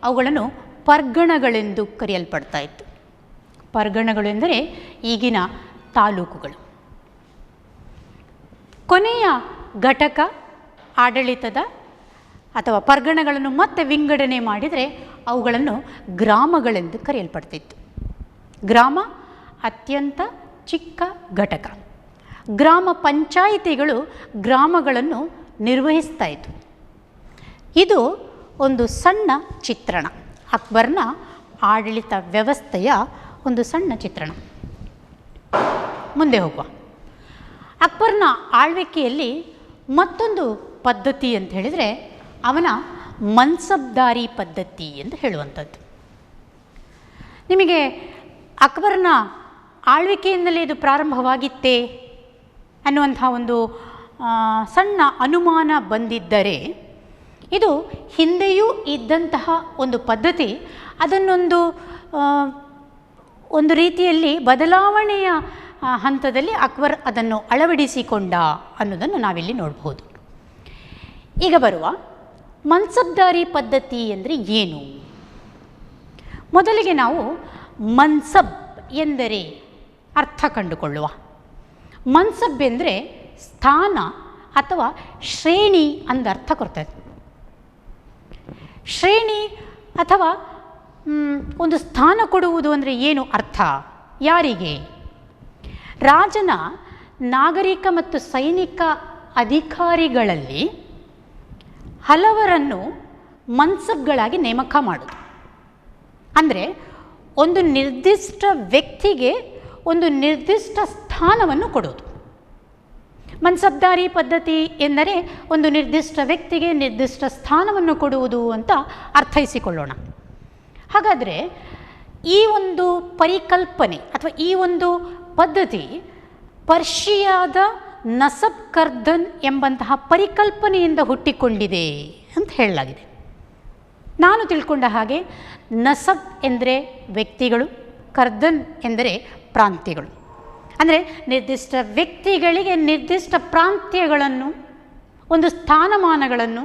ಅವುಗಳನ್ನು ಪರ್ಗಣಗಳೆಂದು ಕರೆಯಲ್ಪಡ್ತಾ ಇತ್ತು. ಪರ್ಗಣಗಳು ಎಂದರೆ ಈಗಿನ ತಾಲೂಕುಗಳು. ಕೊನೆಯ ಘಟಕ ಆಡಳಿತದ ಅಥವಾ ಪರ್ಗಣಗಳನ್ನು ಮತ್ತೆ ವಿಂಗಡಣೆ ಮಾಡಿದರೆ ಅವುಗಳನ್ನು ಗ್ರಾಮಗಳೆಂದು ಕರೆಯಲ್ಪಡ್ತಿತ್ತು. ಗ್ರಾಮ ಅತ್ಯಂತ ಚಿಕ್ಕ ಘಟಕ. ಗ್ರಾಮ ಪಂಚಾಯಿತಿಗಳು ಗ್ರಾಮಗಳನ್ನು ನಿರ್ವಹಿಸ್ತಾ ಇತ್ತು. ಇದು ಒಂದು ಸಣ್ಣ ಚಿತ್ರಣ, ಅಕ್ಬರ್ನ ಆಡಳಿತ ವ್ಯವಸ್ಥೆಯ ಒಂದು ಸಣ್ಣ ಚಿತ್ರಣ. ಮುಂದೆ ಹೋಗುವ. ಅಕ್ಬರ್ನ ಆಳ್ವಿಕೆಯಲ್ಲಿ ಮತ್ತೊಂದು ಪದ್ಧತಿ ಅಂತ ಹೇಳಿದರೆ ಅವನ ಮನ್ಸಬ್ದಾರಿ ಪದ್ಧತಿ ಎಂದು ಹೇಳುವಂಥದ್ದು. ನಿಮಗೆ ಅಕ್ಬರ್ನ ಆಳ್ವಿಕೆಯಿಂದಲೇ ಇದು ಪ್ರಾರಂಭವಾಗಿತ್ತೇ ಅನ್ನುವಂಥ ಒಂದು ಸಣ್ಣ ಅನುಮಾನ ಬಂದಿದ್ದರೆ, ಇದು ಹಿಂದೆಯೂ ಇದ್ದಂತಹ ಒಂದು ಪದ್ಧತಿ, ಅದನ್ನೊಂದು ರೀತಿಯಲ್ಲಿ ಬದಲಾವಣೆಯ ಹಂತದಲ್ಲಿ ಅಕ್ಬರ್ ಅದನ್ನು ಅಳವಡಿಸಿಕೊಂಡ ಅನ್ನೋದನ್ನು ನಾವಿಲ್ಲಿ ನೋಡಬಹುದು. ಈಗ ಬರುವ ಮನ್ಸಬ್ದಾರಿ ಪದ್ಧತಿ ಅಂದರೆ ಏನು? ಮೊದಲಿಗೆ ನಾವು ಮನ್ಸಬ್ ಎಂದರೆ ಅರ್ಥ ಕಂಡುಕೊಳ್ಳುವ. ಮನ್ಸಬ್ ಎಂದರೆ ಸ್ಥಾನ ಅಥವಾ ಶ್ರೇಣಿ ಅಂದ ಅರ್ಥ ಕೊಡ್ತದೆ. ಶ್ರೇಣಿ ಅಥವಾ ಒಂದು ಸ್ಥಾನ ಕೊಡುವುದು ಅಂದರೆ ಏನು ಅರ್ಥ? ಯಾರಿಗೆ? ರಾಜನ ನಾಗರಿಕ ಮತ್ತು ಸೈನಿಕ ಅಧಿಕಾರಿಗಳಲ್ಲಿ ಹಲವರನ್ನು ಮನ್ಸಬ್ಗಳಾಗಿ ನೇಮಕ ಮಾಡೋದು. ಅಂದರೆ ಒಂದು ನಿರ್ದಿಷ್ಟ ವ್ಯಕ್ತಿಗೆ ಒಂದು ನಿರ್ದಿಷ್ಟ ಸ್ಥಾನವನ್ನು ಕೊಡೋದು. ಮನ್ಸಬ್ದಾರಿ ಪದ್ಧತಿ ಎಂದರೆ ಒಂದು ನಿರ್ದಿಷ್ಟ ವ್ಯಕ್ತಿಗೆ ನಿರ್ದಿಷ್ಟ ಸ್ಥಾನವನ್ನು ಕೊಡುವುದು ಅಂತ ಅರ್ಥೈಸಿಕೊಳ್ಳೋಣ. ಹಾಗಾದರೆ ಈ ಒಂದು ಪರಿಕಲ್ಪನೆ ಅಥವಾ ಈ ಒಂದು ಪದ್ಧತಿ ಪರ್ಷಿಯಾದ ನಸಬ್ ಕರ್ದನ್ ಎಂಬಂತಹ ಪರಿಕಲ್ಪನೆಯಿಂದ ಹುಟ್ಟಿಕೊಂಡಿದೆ ಅಂತ ಹೇಳಲಾಗಿದೆ. ನಾನು ತಿಳ್ಕೊಂಡ ಹಾಗೆ ನಸಬ್ ಎಂದರೆ ವ್ಯಕ್ತಿಗಳು, ಕರ್ದನ್ ಎಂದರೆ ಪ್ರಾಂತ್ಯಗಳು. ಅಂದರೆ ನಿರ್ದಿಷ್ಟ ವ್ಯಕ್ತಿಗಳಿಗೆ ನಿರ್ದಿಷ್ಟ ಪ್ರಾಂತ್ಯಗಳನ್ನು, ಒಂದು ಸ್ಥಾನಮಾನಗಳನ್ನು,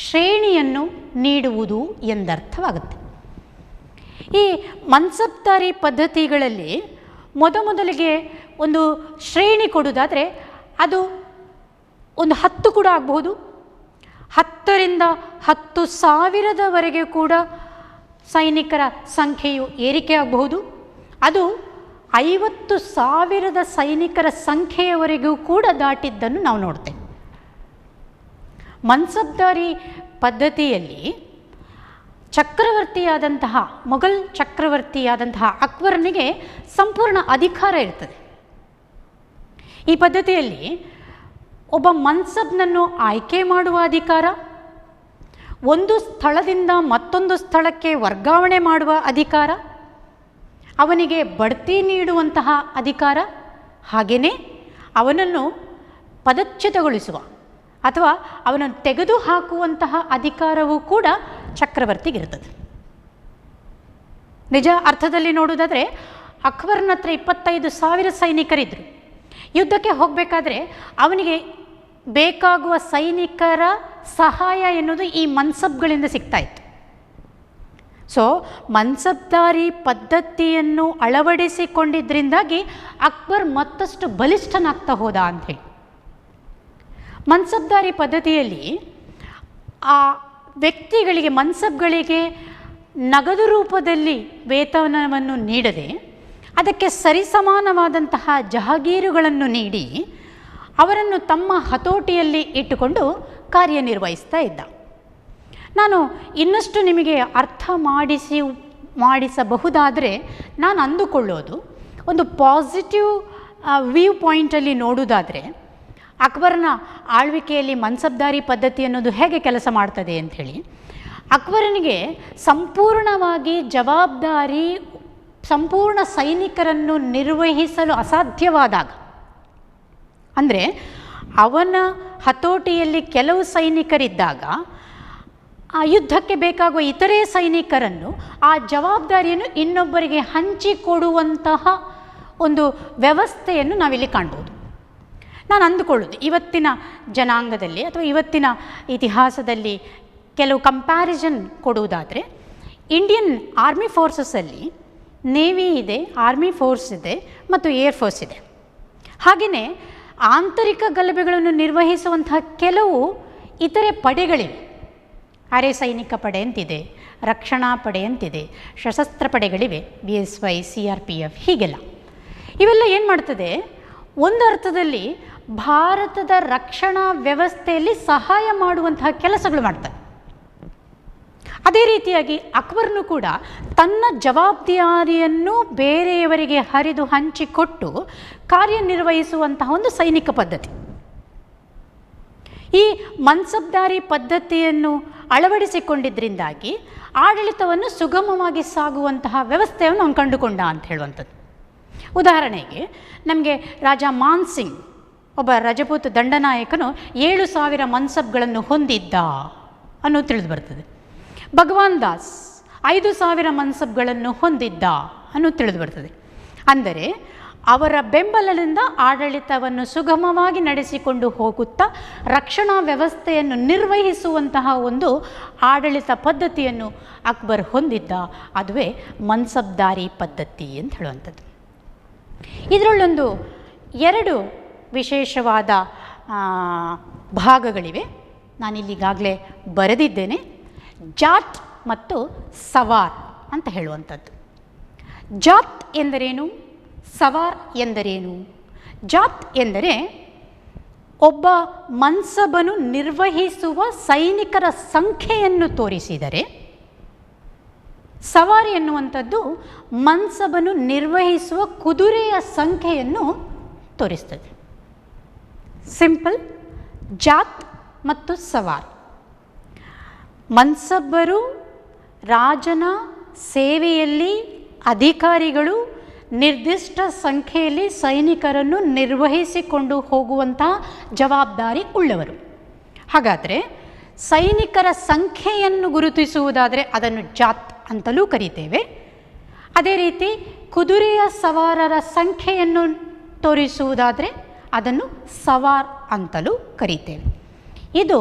ಶ್ರೇಣಿಯನ್ನು ನೀಡುವುದು ಎಂದರ್ಥವಾಗುತ್ತೆ. ಈ ಮನ್ಸಬ್ದಾರಿ ಪದ್ಧತಿಗಳಲ್ಲಿ ಮೊದಲಿಗೆ ಒಂದು ಶ್ರೇಣಿ ಕೊಡುವುದಾದರೆ ಅದು ಒಂದು 10 ಕೂಡ ಆಗಬಹುದು, 10ರಿಂದ 10,000 ಕೂಡ ಸೈನಿಕರ ಸಂಖ್ಯೆಯು ಏರಿಕೆ ಆಗಬಹುದು. ಅದು 50,000 ಸೈನಿಕರ ಸಂಖ್ಯೆಯವರೆಗೂ ಕೂಡ ದಾಟಿದ್ದನ್ನು ನಾವು ನೋಡ್ತೇವೆ. ಮನ್ಸಬ್ದಾರಿ ಪದ್ಧತಿಯಲ್ಲಿ ಚಕ್ರವರ್ತಿಯಾದಂತಹ ಮೊಘಲ್ ಚಕ್ರವರ್ತಿಯಾದಂತಹ ಅಕ್ಬರನಿಗೆ ಸಂಪೂರ್ಣ ಅಧಿಕಾರ ಇರ್ತದೆ. ಈ ಪದ್ಧತಿಯಲ್ಲಿ ಒಬ್ಬ ಮನ್ಸಬ್ನನ್ನು ಆಯ್ಕೆ ಮಾಡುವ ಅಧಿಕಾರ, ಒಂದು ಸ್ಥಳದಿಂದ ಮತ್ತೊಂದು ಸ್ಥಳಕ್ಕೆ ವರ್ಗಾವಣೆ ಮಾಡುವ ಅಧಿಕಾರ, ಅವನಿಗೆ ಬಡ್ತಿ ನೀಡುವಂತಹ ಅಧಿಕಾರ, ಹಾಗೆಯೇ ಅವನನ್ನು ಪದಚ್ಯುತಗೊಳಿಸುವ ಅಥವಾ ಅವನನ್ನು ತೆಗೆದುಹಾಕುವಂತಹ ಅಧಿಕಾರವೂ ಕೂಡ ಚಕ್ರವರ್ತಿಗಿರ್ತದೆ. ನಿಜ ಅರ್ಥದಲ್ಲಿ ನೋಡುವುದಾದರೆ ಅಕ್ಬರ್ನ ಹತ್ರ 25,000 ಸೈನಿಕರಿದ್ದರು. ಯುದ್ಧಕ್ಕೆ ಹೋಗಬೇಕಾದ್ರೆ ಅವನಿಗೆ ಬೇಕಾಗುವ ಸೈನಿಕರ ಸಹಾಯ ಎನ್ನುವುದು ಈ ಮನ್ಸಬ್ಗಳಿಂದ ಸಿಗ್ತಾ ಇತ್ತು. ಸೊ ಮನ್ಸಬ್ದಾರಿ ಪದ್ಧತಿಯನ್ನು ಅಳವಡಿಸಿಕೊಂಡಿದ್ದರಿಂದಾಗಿ ಅಕ್ಬರ್ ಮತ್ತಷ್ಟು ಬಲಿಷ್ಠನಾಗ್ತಾ ಹೋದ ಅಂಥೇಳಿ. ಮನ್ಸಬ್ದಾರಿ ಪದ್ಧತಿಯಲ್ಲಿ ಆ ವ್ಯಕ್ತಿಗಳಿಗೆ, ಮನ್ಸಬ್ಗಳಿಗೆ ನಗದು ರೂಪದಲ್ಲಿ ವೇತನವನ್ನು ನೀಡದೆ ಅದಕ್ಕೆ ಸರಿಸಮಾನವಾದಂತಹ ಜಹಾಗೀರುಗಳನ್ನು ನೀಡಿ ಅವರನ್ನು ತಮ್ಮ ಹತೋಟಿಯಲ್ಲಿ ಇಟ್ಟುಕೊಂಡು ಕಾರ್ಯನಿರ್ವಹಿಸ್ತಾ ಇದ್ದ. ನಾನು ಇನ್ನಷ್ಟು ನಿಮಗೆ ಅರ್ಥ ಮಾಡಿಸಬಹುದಾದರೆ ನಾನು ಅಂದುಕೊಳ್ಳೋದು, ಒಂದು ಪಾಸಿಟಿವ್ ವ್ಯೂ ಪಾಯಿಂಟಲ್ಲಿ ನೋಡುವುದಾದರೆ ಅಕ್ಬರನ ಆಳ್ವಿಕೆಯಲ್ಲಿ ಮನ್ಸಬ್ದಾರಿ ಪದ್ಧತಿ ಅನ್ನೋದು ಹೇಗೆ ಕೆಲಸ ಮಾಡ್ತದೆ ಅಂಥೇಳಿ, ಅಕ್ಬರನಿಗೆ ಸಂಪೂರ್ಣವಾಗಿ ಜವಾಬ್ದಾರಿ, ಸಂಪೂರ್ಣ ಸೈನಿಕರನ್ನು ನಿರ್ವಹಿಸಲು ಅಸಾಧ್ಯವಾದಾಗ, ಅಂದರೆ ಅವನ ಹತೋಟಿಯಲ್ಲಿ ಕೆಲವು ಸೈನಿಕರಿದ್ದಾಗ ಆ ಯುದ್ಧಕ್ಕೆ ಬೇಕಾಗುವ ಇತರೆ ಸೈನಿಕರನ್ನು, ಆ ಜವಾಬ್ದಾರಿಯನ್ನು ಇನ್ನೊಬ್ಬರಿಗೆ ಹಂಚಿಕೊಡುವಂತಹ ಒಂದು ವ್ಯವಸ್ಥೆಯನ್ನು ನಾವಿಲ್ಲಿ ಕಾಣ್ಬೋದು. ನಾನು ಅಂದುಕೊಳ್ಳೋದು, ಇವತ್ತಿನ ಜನಾಂಗದಲ್ಲಿ ಅಥವಾ ಇವತ್ತಿನ ಇತಿಹಾಸದಲ್ಲಿ ಕೆಲವು ಕಂಪ್ಯಾರಿಸನ್ ಕೊಡುವುದಾದರೆ, ಇಂಡಿಯನ್ ಆರ್ಮಿ ಫೋರ್ಸಸ್ಸಲ್ಲಿ ನೇವಿ ಇದೆ, ಆರ್ಮಿ ಫೋರ್ಸ್ ಇದೆ ಮತ್ತು ಏರ್ ಫೋರ್ಸ್ ಇದೆ. ಹಾಗೆಯೇ ಆಂತರಿಕ ಗಲಭೆಗಳನ್ನು ನಿರ್ವಹಿಸುವಂತಹ ಕೆಲವು ಇತರೆ ಪಡೆಗಳಿವೆ. ಅರೆ ಸೈನಿಕ ಪಡೆ ಅಂತಿದೆ, ರಕ್ಷಣಾ ಪಡೆ ಅಂತಿದೆ, ಸಶಸ್ತ್ರ ಪಡೆಗಳಿವೆ, BSY, CRPF, ಹೀಗೆಲ್ಲ. ಇವೆಲ್ಲ ಏನು ಮಾಡ್ತದೆ, ಒಂದು ಅರ್ಥದಲ್ಲಿ ಭಾರತದ ರಕ್ಷಣಾ ವ್ಯವಸ್ಥೆಯಲ್ಲಿ ಸಹಾಯ ಮಾಡುವಂತಹ ಕೆಲಸಗಳು ಮಾಡ್ತದೆ. ಅದೇ ರೀತಿಯಾಗಿ ಅಕ್ಬರ್ನು ಕೂಡ ತನ್ನ ಜವಾಬ್ದಾರಿಯನ್ನು ಬೇರೆಯವರಿಗೆ ಹರಿದು ಹಂಚಿಕೊಟ್ಟು ಕಾರ್ಯನಿರ್ವಹಿಸುವಂತಹ ಒಂದು ಸೈನಿಕ ಪದ್ಧತಿ. ಈ ಮನ್ಸಬ್ದಾರಿ ಪದ್ಧತಿಯನ್ನು ಅಳವಡಿಸಿಕೊಂಡಿದ್ದರಿಂದಾಗಿ ಆಡಳಿತವನ್ನು ಸುಗಮವಾಗಿ ಸಾಗುವಂತಹ ವ್ಯವಸ್ಥೆಯನ್ನು ಅವನು ಕಂಡುಕೊಂಡ ಅಂತ ಹೇಳುವಂಥದ್ದು. ಉದಾಹರಣೆಗೆ ನಮಗೆ ರಾಜ ಮಾನ್ ಸಿಂಗ್, ಒಬ್ಬ ರಜಪೂತ್ ದಂಡನಾಯಕನು 7,000 ಮನ್ಸಬ್ಗಳನ್ನು ಹೊಂದಿದ್ದ ಅನ್ನೋದು ತಿಳಿದು ಬರ್ತದೆ. ಭಗವಾನ್ ದಾಸ್ 5,000 ಮನ್ಸಬ್ಗಳನ್ನು ಹೊಂದಿದ್ದ ಅನ್ನೋದು ತಿಳಿದು ಬರ್ತದೆ. ಅಂದರೆ ಅವರ ಬೆಂಬಲದಿಂದ ಆಡಳಿತವನ್ನು ಸುಗಮವಾಗಿ ನಡೆಸಿಕೊಂಡು ಹೋಗುತ್ತಾ ರಕ್ಷಣಾ ವ್ಯವಸ್ಥೆಯನ್ನು ನಿರ್ವಹಿಸುವಂತಹ ಒಂದು ಆಡಳಿತ ಪದ್ಧತಿಯನ್ನು ಅಕ್ಬರ್ ಹೊಂದಿದ್ದ. ಅದುವೇ ಮನ್ಸಬ್ದಾರಿ ಪದ್ಧತಿ ಅಂತ ಹೇಳುವಂಥದ್ದು. ಇದರಲ್ಲೊಂದು 2 ವಿಶೇಷವಾದ ಭಾಗಗಳಿವೆ. ನಾನಿಲ್ಲಿಗಾಗಲೇ ಬರೆದಿದ್ದೇನೆ. ಜಾಟ್ ಮತ್ತು ಸವಾರ್ ಅಂತ ಹೇಳುವಂಥದ್ದು. ಜಾತ್ ಎಂದರೇನು, ಸವಾರ್ ಎಂದರೇನು? ಜಾತ್ ಎಂದರೆ ಒಬ್ಬ ಮನ್ಸಬನು ನಿರ್ವಹಿಸುವ ಸೈನಿಕರ ಸಂಖ್ಯೆಯನ್ನು ತೋರಿಸಿದರೆ, ಸವಾರಿ ಎನ್ನುವಂಥದ್ದು ಮನ್ಸಬನು ನಿರ್ವಹಿಸುವ ಕುದುರೆಯ ಸಂಖ್ಯೆಯನ್ನು ತೋರಿಸ್ತದೆ. ಸಿಂಪಲ್. ಜಾತ್ ಮತ್ತು ಸವಾರ್. ಮನ್ಸಬ್ಬರು ರಾಜನ ಸೇವೆಯಲ್ಲಿ ಅಧಿಕಾರಿಗಳು ನಿರ್ದಿಷ್ಟ ಸಂಖ್ಯೆಯಲ್ಲಿ ಸೈನಿಕರನ್ನು ನಿರ್ವಹಿಸಿಕೊಂಡು ಹೋಗುವಂತಹ ಜವಾಬ್ದಾರಿ ಉಳ್ಳವರು. ಹಾಗಾದರೆ ಸೈನಿಕರ ಸಂಖ್ಯೆಯನ್ನು ಗುರುತಿಸುವುದಾದರೆ ಅದನ್ನು ಜಾತ್ ಅಂತಲೂ ಕರೀತೇವೆ. ಅದೇ ರೀತಿ ಕುದುರೆಯ ಸವಾರರ ಸಂಖ್ಯೆಯನ್ನು ತೋರಿಸುವುದಾದರೆ ಅದನ್ನು ಸವಾರ್ ಅಂತಲೂ ಕರೀತೇವೆ. ಇದು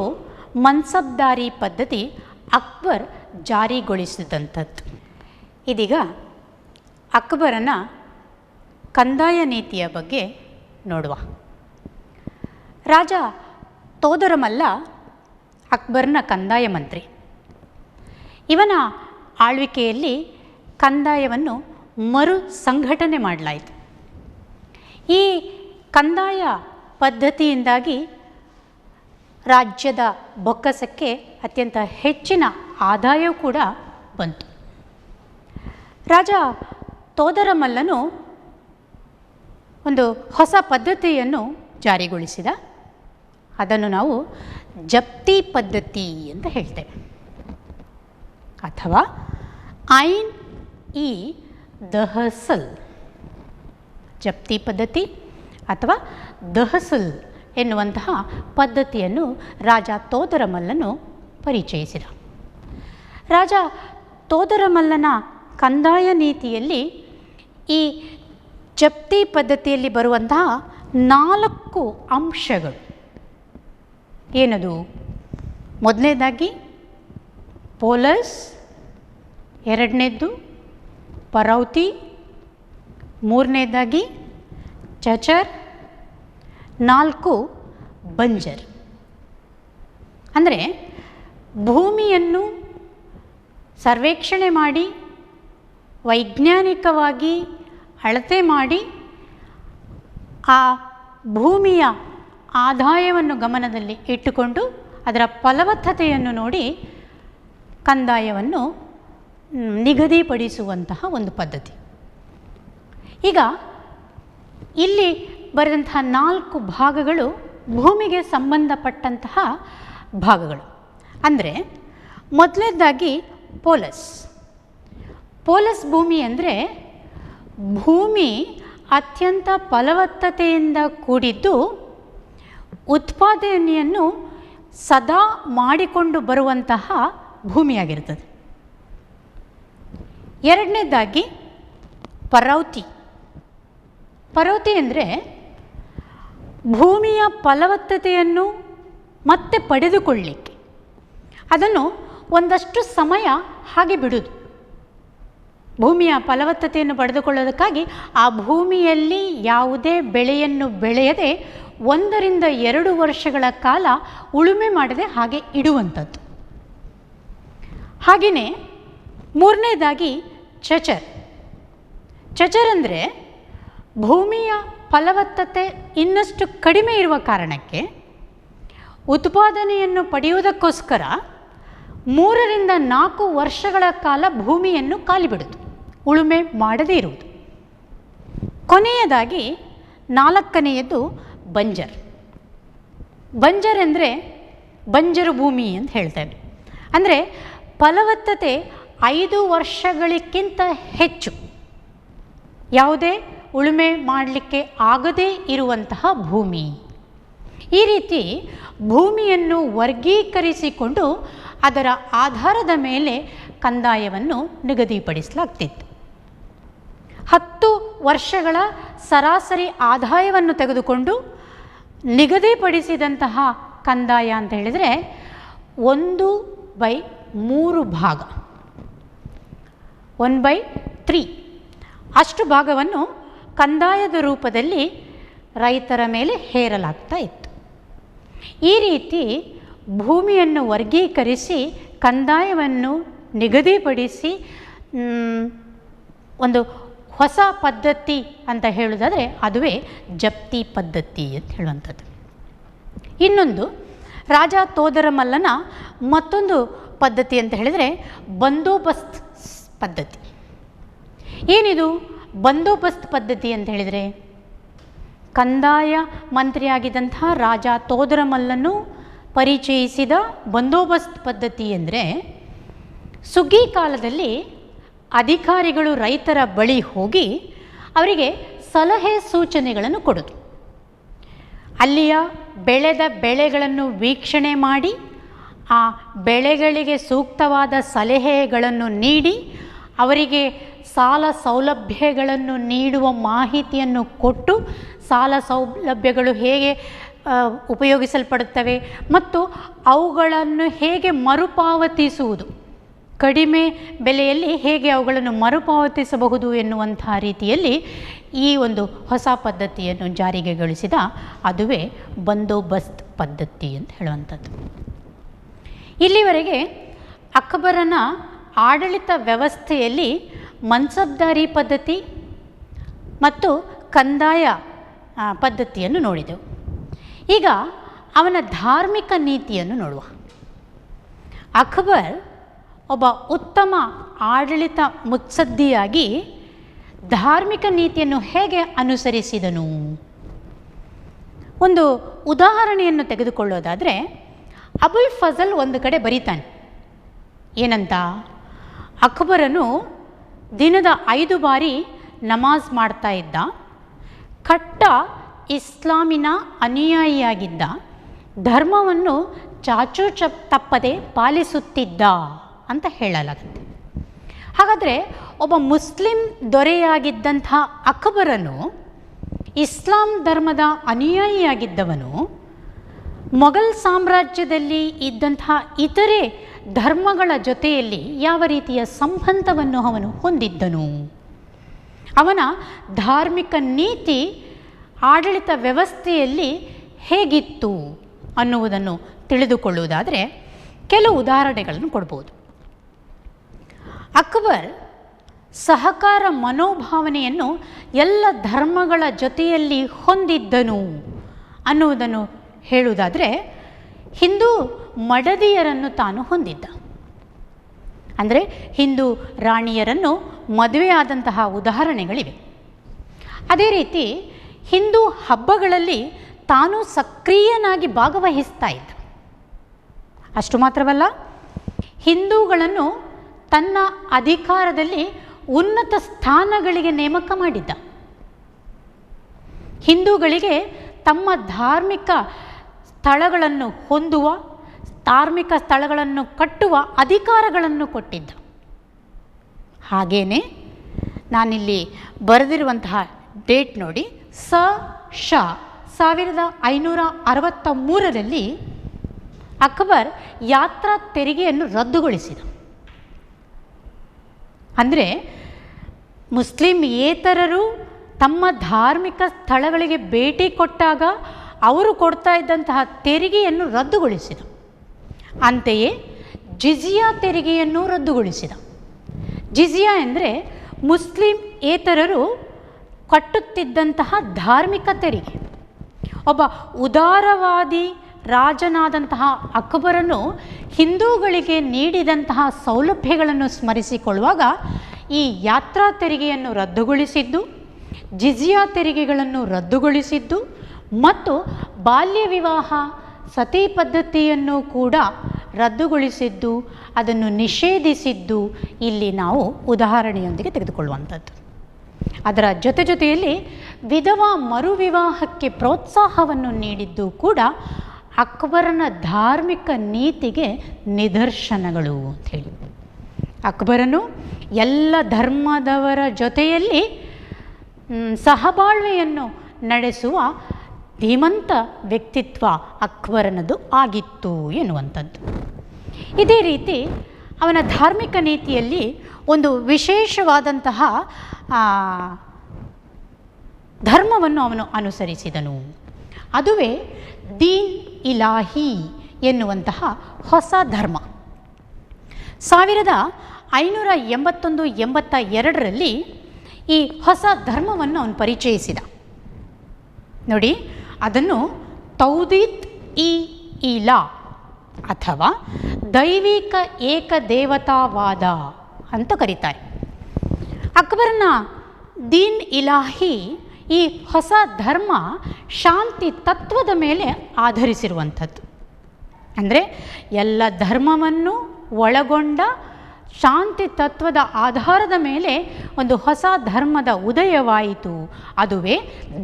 ಮನ್ಸಬ್ದಾರಿ ಪದ್ಧತಿ ಅಕ್ಬರ್ ಜಾರಿಗೊಳಿಸಿದಂಥದ್ದು. ಇದೀಗ ಅಕ್ಬರನ ಕಂದಾಯ ನೀತಿಯ ಬಗ್ಗೆ ನೋಡುವ. ರಾಜ ತೋದರಮಲ್ಲ ಅಕ್ಬರ್ನ ಕಂದಾಯ ಮಂತ್ರಿ. ಇವನ ಆಳ್ವಿಕೆಯಲ್ಲಿ ಕಂದಾಯವನ್ನು ಮರು ಸಂಘಟನೆ ಮಾಡಲಾಯಿತು. ಈ ಕಂದಾಯ ಪದ್ಧತಿಯಿಂದಾಗಿ ರಾಜ್ಯದ ಬೊಕ್ಕಸಕ್ಕೆ ಅತ್ಯಂತ ಹೆಚ್ಚಿನ ಆದಾಯವೂ ಕೂಡ ಬಂತು. ರಾಜ ತೋದರಮಲ್ಲನು ಒಂದು ಹೊಸ ಪದ್ಧತಿಯನ್ನು ಜಾರಿಗೊಳಿಸಿದ. ಅದನ್ನು ನಾವು ಜಪ್ತಿ ಪದ್ಧತಿ ಅಂತ ಹೇಳ್ತೇವೆ, ಅಥವಾ ಐನ್ ಇ ದಹಸಲ್. ಜಪ್ತಿ ಪದ್ಧತಿ ಅಥವಾ ದಹಸಲ್ ಎನ್ನುವಂತಹ ಪದ್ಧತಿಯನ್ನು ರಾಜ ತೋದರಮಲ್ಲನು ಪರಿಚಯಿಸಿದ. ರಾಜ ತೋದರಮಲ್ಲನ ಕಂದಾಯ ನೀತಿಯಲ್ಲಿ ಈ ಜಪ್ತಿ ಪದ್ಧತಿಯಲ್ಲಿ ಬರುವಂತಹ 4 ಅಂಶಗಳು ಏನದು? ಮೊದಲನೇದಾಗಿ ಪೋಲಸ್, ಎರಡನೇದ್ದು ಪರೌತಿ, ಮೂರನೇದಾಗಿ ಚಚರ್, 4 ಬಂಜರ್. ಅಂದರೆ ಭೂಮಿಯನ್ನು ಸರ್ವೇಕ್ಷಣೆ ಮಾಡಿ ವೈಜ್ಞಾನಿಕವಾಗಿ ಅಳತೆ ಮಾಡಿ ಆ ಭೂಮಿಯ ಆದಾಯವನ್ನು ಗಮನದಲ್ಲಿ ಇಟ್ಟುಕೊಂಡು ಅದರ ಫಲವತ್ತತೆಯನ್ನು ನೋಡಿ ಕಂದಾಯವನ್ನು ನಿಗದಿಪಡಿಸುವಂತಹ ಒಂದು ಪದ್ಧತಿ. ಈಗ ಇಲ್ಲಿ ಬರೆದಂತಹ 4 ಭಾಗಗಳು ಭೂಮಿಗೆ ಸಂಬಂಧಪಟ್ಟಂತಹ ಭಾಗಗಳು. ಅಂದರೆ ಮೊದಲನೇದಾಗಿ ಪೋಲಸ್. ಪೋಲಸ್ ಭೂಮಿ ಅಂದರೆ ಭೂಮಿ ಅತ್ಯಂತ ಫಲವತ್ತತೆಯಿಂದ ಕೂಡಿದ್ದು ಉತ್ಪಾದನೆಯನ್ನು ಸದಾ ಮಾಡಿಕೊಂಡು ಬರುವಂತಹ ಭೂಮಿಯಾಗಿರ್ತದೆ. ಎರಡನೇದಾಗಿ ಪರೌತಿ. ಪರೌತಿ ಅಂದರೆ ಭೂಮಿಯ ಫಲವತ್ತತೆಯನ್ನು ಮತ್ತೆ ಪಡೆದುಕೊಳ್ಳಲಿಕ್ಕೆ ಅದನ್ನು ಒಂದಷ್ಟು ಸಮಯ ಹಾಗೆ ಬಿಡುವುದು. ಭೂಮಿಯ ಫಲವತ್ತತೆಯನ್ನು ಪಡೆದುಕೊಳ್ಳೋದಕ್ಕಾಗಿ ಆ ಭೂಮಿಯಲ್ಲಿ ಯಾವುದೇ ಬೆಳೆಯನ್ನು ಬೆಳೆಯದೆ 1 ರಿಂದ 2 ವರ್ಷಗಳ ಕಾಲ ಉಳುಮೆ ಮಾಡದೆ ಹಾಗೆ ಇಡುವಂಥದ್ದು. ಹಾಗೆಯೇ ಮೂರನೇದಾಗಿ ಚಚರ್. ಚಚರ್ ಅಂದರೆ ಭೂಮಿಯ ಫಲವತ್ತತೆ ಇನ್ನಷ್ಟು ಕಡಿಮೆ ಇರುವ ಕಾರಣಕ್ಕೆ ಉತ್ಪಾದನೆಯನ್ನು ಪಡೆಯುವುದಕ್ಕೋಸ್ಕರ 3 ರಿಂದ 4 ವರ್ಷಗಳ ಕಾಲ ಭೂಮಿಯನ್ನು ಖಾಲಿ ಬಿಡುವುದು, ಉಳುಮೆ ಮಾಡದೇ ಇರುವುದು. ಕೊನೆಯದಾಗಿ 4ನೇಯದ್ದು ಬಂಜರ್. ಬಂಜರ್ ಅಂದರೆ ಬಂಜರು ಭೂಮಿ ಅಂತ ಹೇಳ್ತೇವೆ. ಅಂದರೆ ಫಲವತ್ತತೆ 5 ವರ್ಷಗಳಿಗಿಂತ ಹೆಚ್ಚು ಯಾವುದೇ ಉಳುಮೆ ಮಾಡಲಿಕ್ಕೆ ಆಗದೇ ಇರುವಂತಹ ಭೂಮಿ. ಈ ರೀತಿ ಭೂಮಿಯನ್ನು ವರ್ಗೀಕರಿಸಿಕೊಂಡು ಅದರ ಆಧಾರದ ಮೇಲೆ ಕಂದಾಯವನ್ನು ನಿಗದಿಪಡಿಸಲಾಗ್ತಿತ್ತು. 10 ವರ್ಷಗಳ ಸರಾಸರಿ ಆದಾಯವನ್ನು ತೆಗೆದುಕೊಂಡು ನಿಗದಿಪಡಿಸಿದಂತಹ ಕಂದಾಯ ಅಂತ ಹೇಳಿದರೆ 1/3 ಭಾಗ, 1/3 ಅಷ್ಟು ಭಾಗವನ್ನು ಕಂದಾಯದ ರೂಪದಲ್ಲಿ ರೈತರ ಮೇಲೆ ಹೇರಲಾಗ್ತಾ ಇತ್ತು. ಈ ರೀತಿ ಭೂಮಿಯನ್ನು ವರ್ಗೀಕರಿಸಿ ಕಂದಾಯವನ್ನು ನಿಗದಿಪಡಿಸಿ ಒಂದು ಹೊಸ ಪದ್ಧತಿ ಅಂತ ಹೇಳೋದಾದರೆ ಅದುವೇ ಜಪ್ತಿ ಪದ್ಧತಿ ಅಂತ ಹೇಳುವಂಥದ್ದು. ಇನ್ನೊಂದು ರಾಜ ತೋದರಮಲ್ಲನ ಮತ್ತೊಂದು ಪದ್ಧತಿ ಅಂತ ಹೇಳಿದರೆ ಬಂದೋಬಸ್ತ್ ಪದ್ಧತಿ. ಏನಿದು ಬಂದೋಬಸ್ತ್ ಪದ್ಧತಿ ಅಂತ ಹೇಳಿದರೆ? ಕಂದಾಯ ಮಂತ್ರಿಯಾಗಿದ್ದಂತಹ ರಾಜ ತೋದರಮಲ್ಲನು ಪರಿಚಯಿಸಿದ ಬಂದೋಬಸ್ತ್ ಪದ್ಧತಿ ಅಂದರೆ ಸುಗ್ಗಿ ಕಾಲದಲ್ಲಿ ಅಧಿಕಾರಿಗಳು ರೈತರ ಬಳಿ ಹೋಗಿ ಅವರಿಗೆ ಸಲಹೆ ಸೂಚನೆಗಳನ್ನು ಕೊಡೋದು. ಅಲ್ಲಿಯ ಬೆಳೆದ ಬೆಳೆಗಳನ್ನು ವೀಕ್ಷಣೆ ಮಾಡಿ ಆ ಬೆಳೆಗಳಿಗೆ ಸೂಕ್ತವಾದ ಸಲಹೆಗಳನ್ನು ನೀಡಿ ಅವರಿಗೆ ಸಾಲ ಸೌಲಭ್ಯಗಳನ್ನು ನೀಡುವ ಮಾಹಿತಿಯನ್ನು ಕೊಟ್ಟು ಸಾಲ ಸೌಲಭ್ಯಗಳು ಹೇಗೆ ಉಪಯೋಗಿಸಲ್ಪಡುತ್ತವೆ ಮತ್ತು ಅವುಗಳನ್ನು ಹೇಗೆ ಮರುಪಾವತಿಸುವುದು, ಕಡಿಮೆ ಬೆಲೆಯಲ್ಲಿ ಹೇಗೆ ಅವುಗಳನ್ನು ಮರುಪಾವತಿಸಬಹುದು ಎನ್ನುವಂಥ ರೀತಿಯಲ್ಲಿ ಈ ಒಂದು ಹೊಸ ಪದ್ಧತಿಯನ್ನು ಜಾರಿಗೆಗೊಳಿಸಿದ ಅದುವೇ ಬಂದೋಬಸ್ತ್ ಪದ್ಧತಿ ಅಂತ ಹೇಳುವಂಥದ್ದು. ಇಲ್ಲಿವರೆಗೆ ಅಕ್ಬರನ ಆಡಳಿತ ವ್ಯವಸ್ಥೆಯಲ್ಲಿ ಮನ್ಸಬ್ದಾರಿ ಪದ್ಧತಿ ಮತ್ತು ಕಂದಾಯ ಪದ್ಧತಿಯನ್ನು ನೋಡಿದೆವು. ಈಗ ಅವನ ಧಾರ್ಮಿಕ ನೀತಿಯನ್ನು ನೋಡುವ. ಅಕ್ಬರ್ ಒಬ್ಬ ಉತ್ತಮ ಆಡಳಿತ ಮುತ್ಸದ್ದಿಯಾಗಿ ಧಾರ್ಮಿಕ ನೀತಿಯನ್ನು ಹೇಗೆ ಅನುಸರಿಸಿದನು? ಒಂದು ಉದಾಹರಣೆಯನ್ನು ತೆಗೆದುಕೊಳ್ಳೋದಾದರೆ ಅಬುಲ್ ಫಜಲ್ ಒಂದು ಕಡೆ ಬರೀತಾನೆ. ಏನಂತ? ಅಕ್ಬರನು ದಿನದ 5 ಬಾರಿ ನಮಾಜ್ ಮಾಡ್ತಾ ಇದ್ದ, ಕಟ್ಟ ಇಸ್ಲಾಮಿನ ಅನುಯಾಯಿಯಾಗಿದ್ದ, ಧರ್ಮವನ್ನು ಚಾಚೂ ತಪ್ಪದೆ ಪಾಲಿಸುತ್ತಿದ್ದ ಅಂತ ಹೇಳಲಾಗುತ್ತೆ. ಹಾಗಾದರೆ ಒಬ್ಬ ಮುಸ್ಲಿಂ ದೊರೆಯಾಗಿದ್ದಂಥ ಅಕ್ಬರನು, ಇಸ್ಲಾಂ ಧರ್ಮದ ಅನುಯಾಯಿಯಾಗಿದ್ದವನು, ಮೊಘಲ್ ಸಾಮ್ರಾಜ್ಯದಲ್ಲಿ ಇದ್ದಂತಹ ಇತರೆ ಧರ್ಮಗಳ ಜೊತೆಯಲ್ಲಿ ಯಾವ ರೀತಿಯ ಸಂಬಂಧವನ್ನು ಅವನು ಹೊಂದಿದ್ದನು, ಅವನ ಧಾರ್ಮಿಕ ನೀತಿ ಆಡಳಿತ ವ್ಯವಸ್ಥೆಯಲ್ಲಿ ಹೇಗಿತ್ತು ಅನ್ನುವುದನ್ನು ತಿಳಿದುಕೊಳ್ಳುವುದಾದರೆ ಕೆಲವು ಉದಾಹರಣೆಗಳನ್ನು ಕೊಡ್ಬೋದು. ಅಕ್ಬರ್ ಸಹಕಾರ ಮನೋಭಾವನೆಯನ್ನು ಎಲ್ಲ ಧರ್ಮಗಳ ಜೊತೆಯಲ್ಲಿ ಹೊಂದಿದ್ದನು ಅನ್ನುವುದನ್ನು ಹೇಳುವುದಾದರೆ ಹಿಂದೂ ಮಡದಿಯರನ್ನು ತಾನು ಹೊಂದಿದ್ದ. ಅಂದರೆ ಹಿಂದೂ ರಾಣಿಯರನ್ನು ಮದುವೆಯಾದಂತಹ ಉದಾಹರಣೆಗಳಿವೆ. ಅದೇ ರೀತಿ ಹಿಂದೂ ಹಬ್ಬಗಳಲ್ಲಿ ತಾನು ಸಕ್ರಿಯನಾಗಿ ಭಾಗವಹಿಸ್ತಾ ಇದ್ದ. ಅಷ್ಟು ಮಾತ್ರವಲ್ಲ, ಹಿಂದೂಗಳನ್ನು ತನ್ನ ಅಧಿಕಾರದಲ್ಲಿ ಉನ್ನತ ಸ್ಥಾನಗಳಿಗೆ ನೇಮಕ ಮಾಡಿದ್ದ. ಹಿಂದೂಗಳಿಗೆ ತಮ್ಮ ಧಾರ್ಮಿಕ ಸ್ಥಳಗಳನ್ನು ಹೊಂದುವ, ಧಾರ್ಮಿಕ ಸ್ಥಳಗಳನ್ನು ಕಟ್ಟುವ ಅಧಿಕಾರಗಳನ್ನು ಕೊಟ್ಟಿದ್ದ. ಹಾಗೇನೆ ನಾನಿಲ್ಲಿ ಬರೆದಿರುವಂತಹ ಡೇಟ್ ನೋಡಿ, ಸ 1563ರಲ್ಲಿ ಅಕ್ಬರ್ ಯಾತ್ರಾ ತೆರಿಗೆಯನ್ನು ರದ್ದುಗೊಳಿಸಿದ. ಅಂದರೆ ಮುಸ್ಲಿಮೇತರರು ತಮ್ಮ ಧಾರ್ಮಿಕ ಸ್ಥಳಗಳಿಗೆ ಭೇಟಿ ಕೊಟ್ಟಾಗ ಅವರು ಕೊಡ್ತಾ ಇದ್ದಂತಹ ತೆರಿಗೆಯನ್ನು ರದ್ದುಗೊಳಿಸಿದ. ಅಂತೆಯೇ ಜಿಜಿಯಾ ತೆರಿಗೆಯನ್ನು ರದ್ದುಗೊಳಿಸಿದ. ಜಿಜಿಯಾ ಎಂದರೆ ಮುಸ್ಲಿಮೇತರರು ಕಟ್ಟುತ್ತಿದ್ದಂತಹ ಧಾರ್ಮಿಕ ತೆರಿಗೆ. ಒಬ್ಬ ಉದಾರವಾದಿ ರಾಜನಾದಂತಹ ಅಕ್ಬರನು ಹಿಂದೂಗಳಿಗೆ ನೀಡಿದಂತಹ ಸೌಲಭ್ಯಗಳನ್ನು ಸ್ಮರಿಸಿಕೊಳ್ಳುವಾಗ ಈ ಯಾತ್ರಾ ತೆರಿಗೆಯನ್ನು ರದ್ದುಗೊಳಿಸಿದ್ದು, ಜಿಜಿಯಾ ತೆರಿಗೆಗಳನ್ನು ರದ್ದುಗೊಳಿಸಿದ್ದು ಮತ್ತು ಬಾಲ್ಯ ವಿವಾಹ ಸತಿ ಪದ್ಧತಿಯನ್ನು ಕೂಡ ರದ್ದುಗೊಳಿಸಿದ್ದು, ಅದನ್ನು ನಿಷೇಧಿಸಿದ್ದು ಇಲ್ಲಿ ನಾವು ಉದಾಹರಣೆಯೊಂದಿಗೆ ತೆಗೆದುಕೊಳ್ಳುವಂಥದ್ದು. ಅದರ ಜೊತೆಯಲ್ಲಿ ವಿಧವಾ ಮರುವಿವಾಹಕ್ಕೆ ಪ್ರೋತ್ಸಾಹವನ್ನು ನೀಡಿದ್ದು ಕೂಡ ಅಕ್ಬರನ ಧಾರ್ಮಿಕ ನೀತಿಗೆ ನಿದರ್ಶನಗಳು ಅಂಥೇಳಿ. ಅಕ್ಬರನು ಎಲ್ಲ ಧರ್ಮದವರ ಜೊತೆಯಲ್ಲಿ ಸಹಬಾಳ್ವೆಯನ್ನು ನಡೆಸುವ ಧೀಮಂತ ವ್ಯಕ್ತಿತ್ವ ಅಕ್ಬರನದು ಆಗಿತ್ತು ಎನ್ನುವಂಥದ್ದು. ಇದೇ ರೀತಿ ಅವನ ಧಾರ್ಮಿಕ ನೀತಿಯಲ್ಲಿ ಒಂದು ವಿಶೇಷವಾದಂತಹ ಧರ್ಮವನ್ನು ಅವನು ಅನುಸರಿಸಿದನು. ಅದುವೇ ದೀನ್ ಇಲಾಹಿ ಎನ್ನುವಂತಹ ಹೊಸ ಧರ್ಮ. 1581-82ರಲ್ಲಿ ಈ ಹೊಸ ಧರ್ಮವನ್ನು ಅವನು ಪರಿಚಯಿಸಿದ. ನೋಡಿ, ಅದನ್ನು ತೌದೀತ್ ಇ ಇಲಾ ಅಥವಾ ದೈವಿಕ ಏಕದೇವತಾವಾದ ಅಂತ ಕರೀತಾರೆ. ಅಕ್ಬರನ ದೀನ್ ಇಲಾಹಿ, ಈ ಹೊಸ ಧರ್ಮ ಶಾಂತಿ ತತ್ವದ ಮೇಲೆ ಆಧರಿಸಿರುವಂಥದ್ದು. ಅಂದರೆ ಎಲ್ಲ ಧರ್ಮವನ್ನು ಒಳಗೊಂಡ ಶಾಂತಿ ತತ್ವದ ಆಧಾರದ ಮೇಲೆ ಒಂದು ಹೊಸ ಧರ್ಮದ ಉದಯವಾಯಿತು. ಅದುವೇ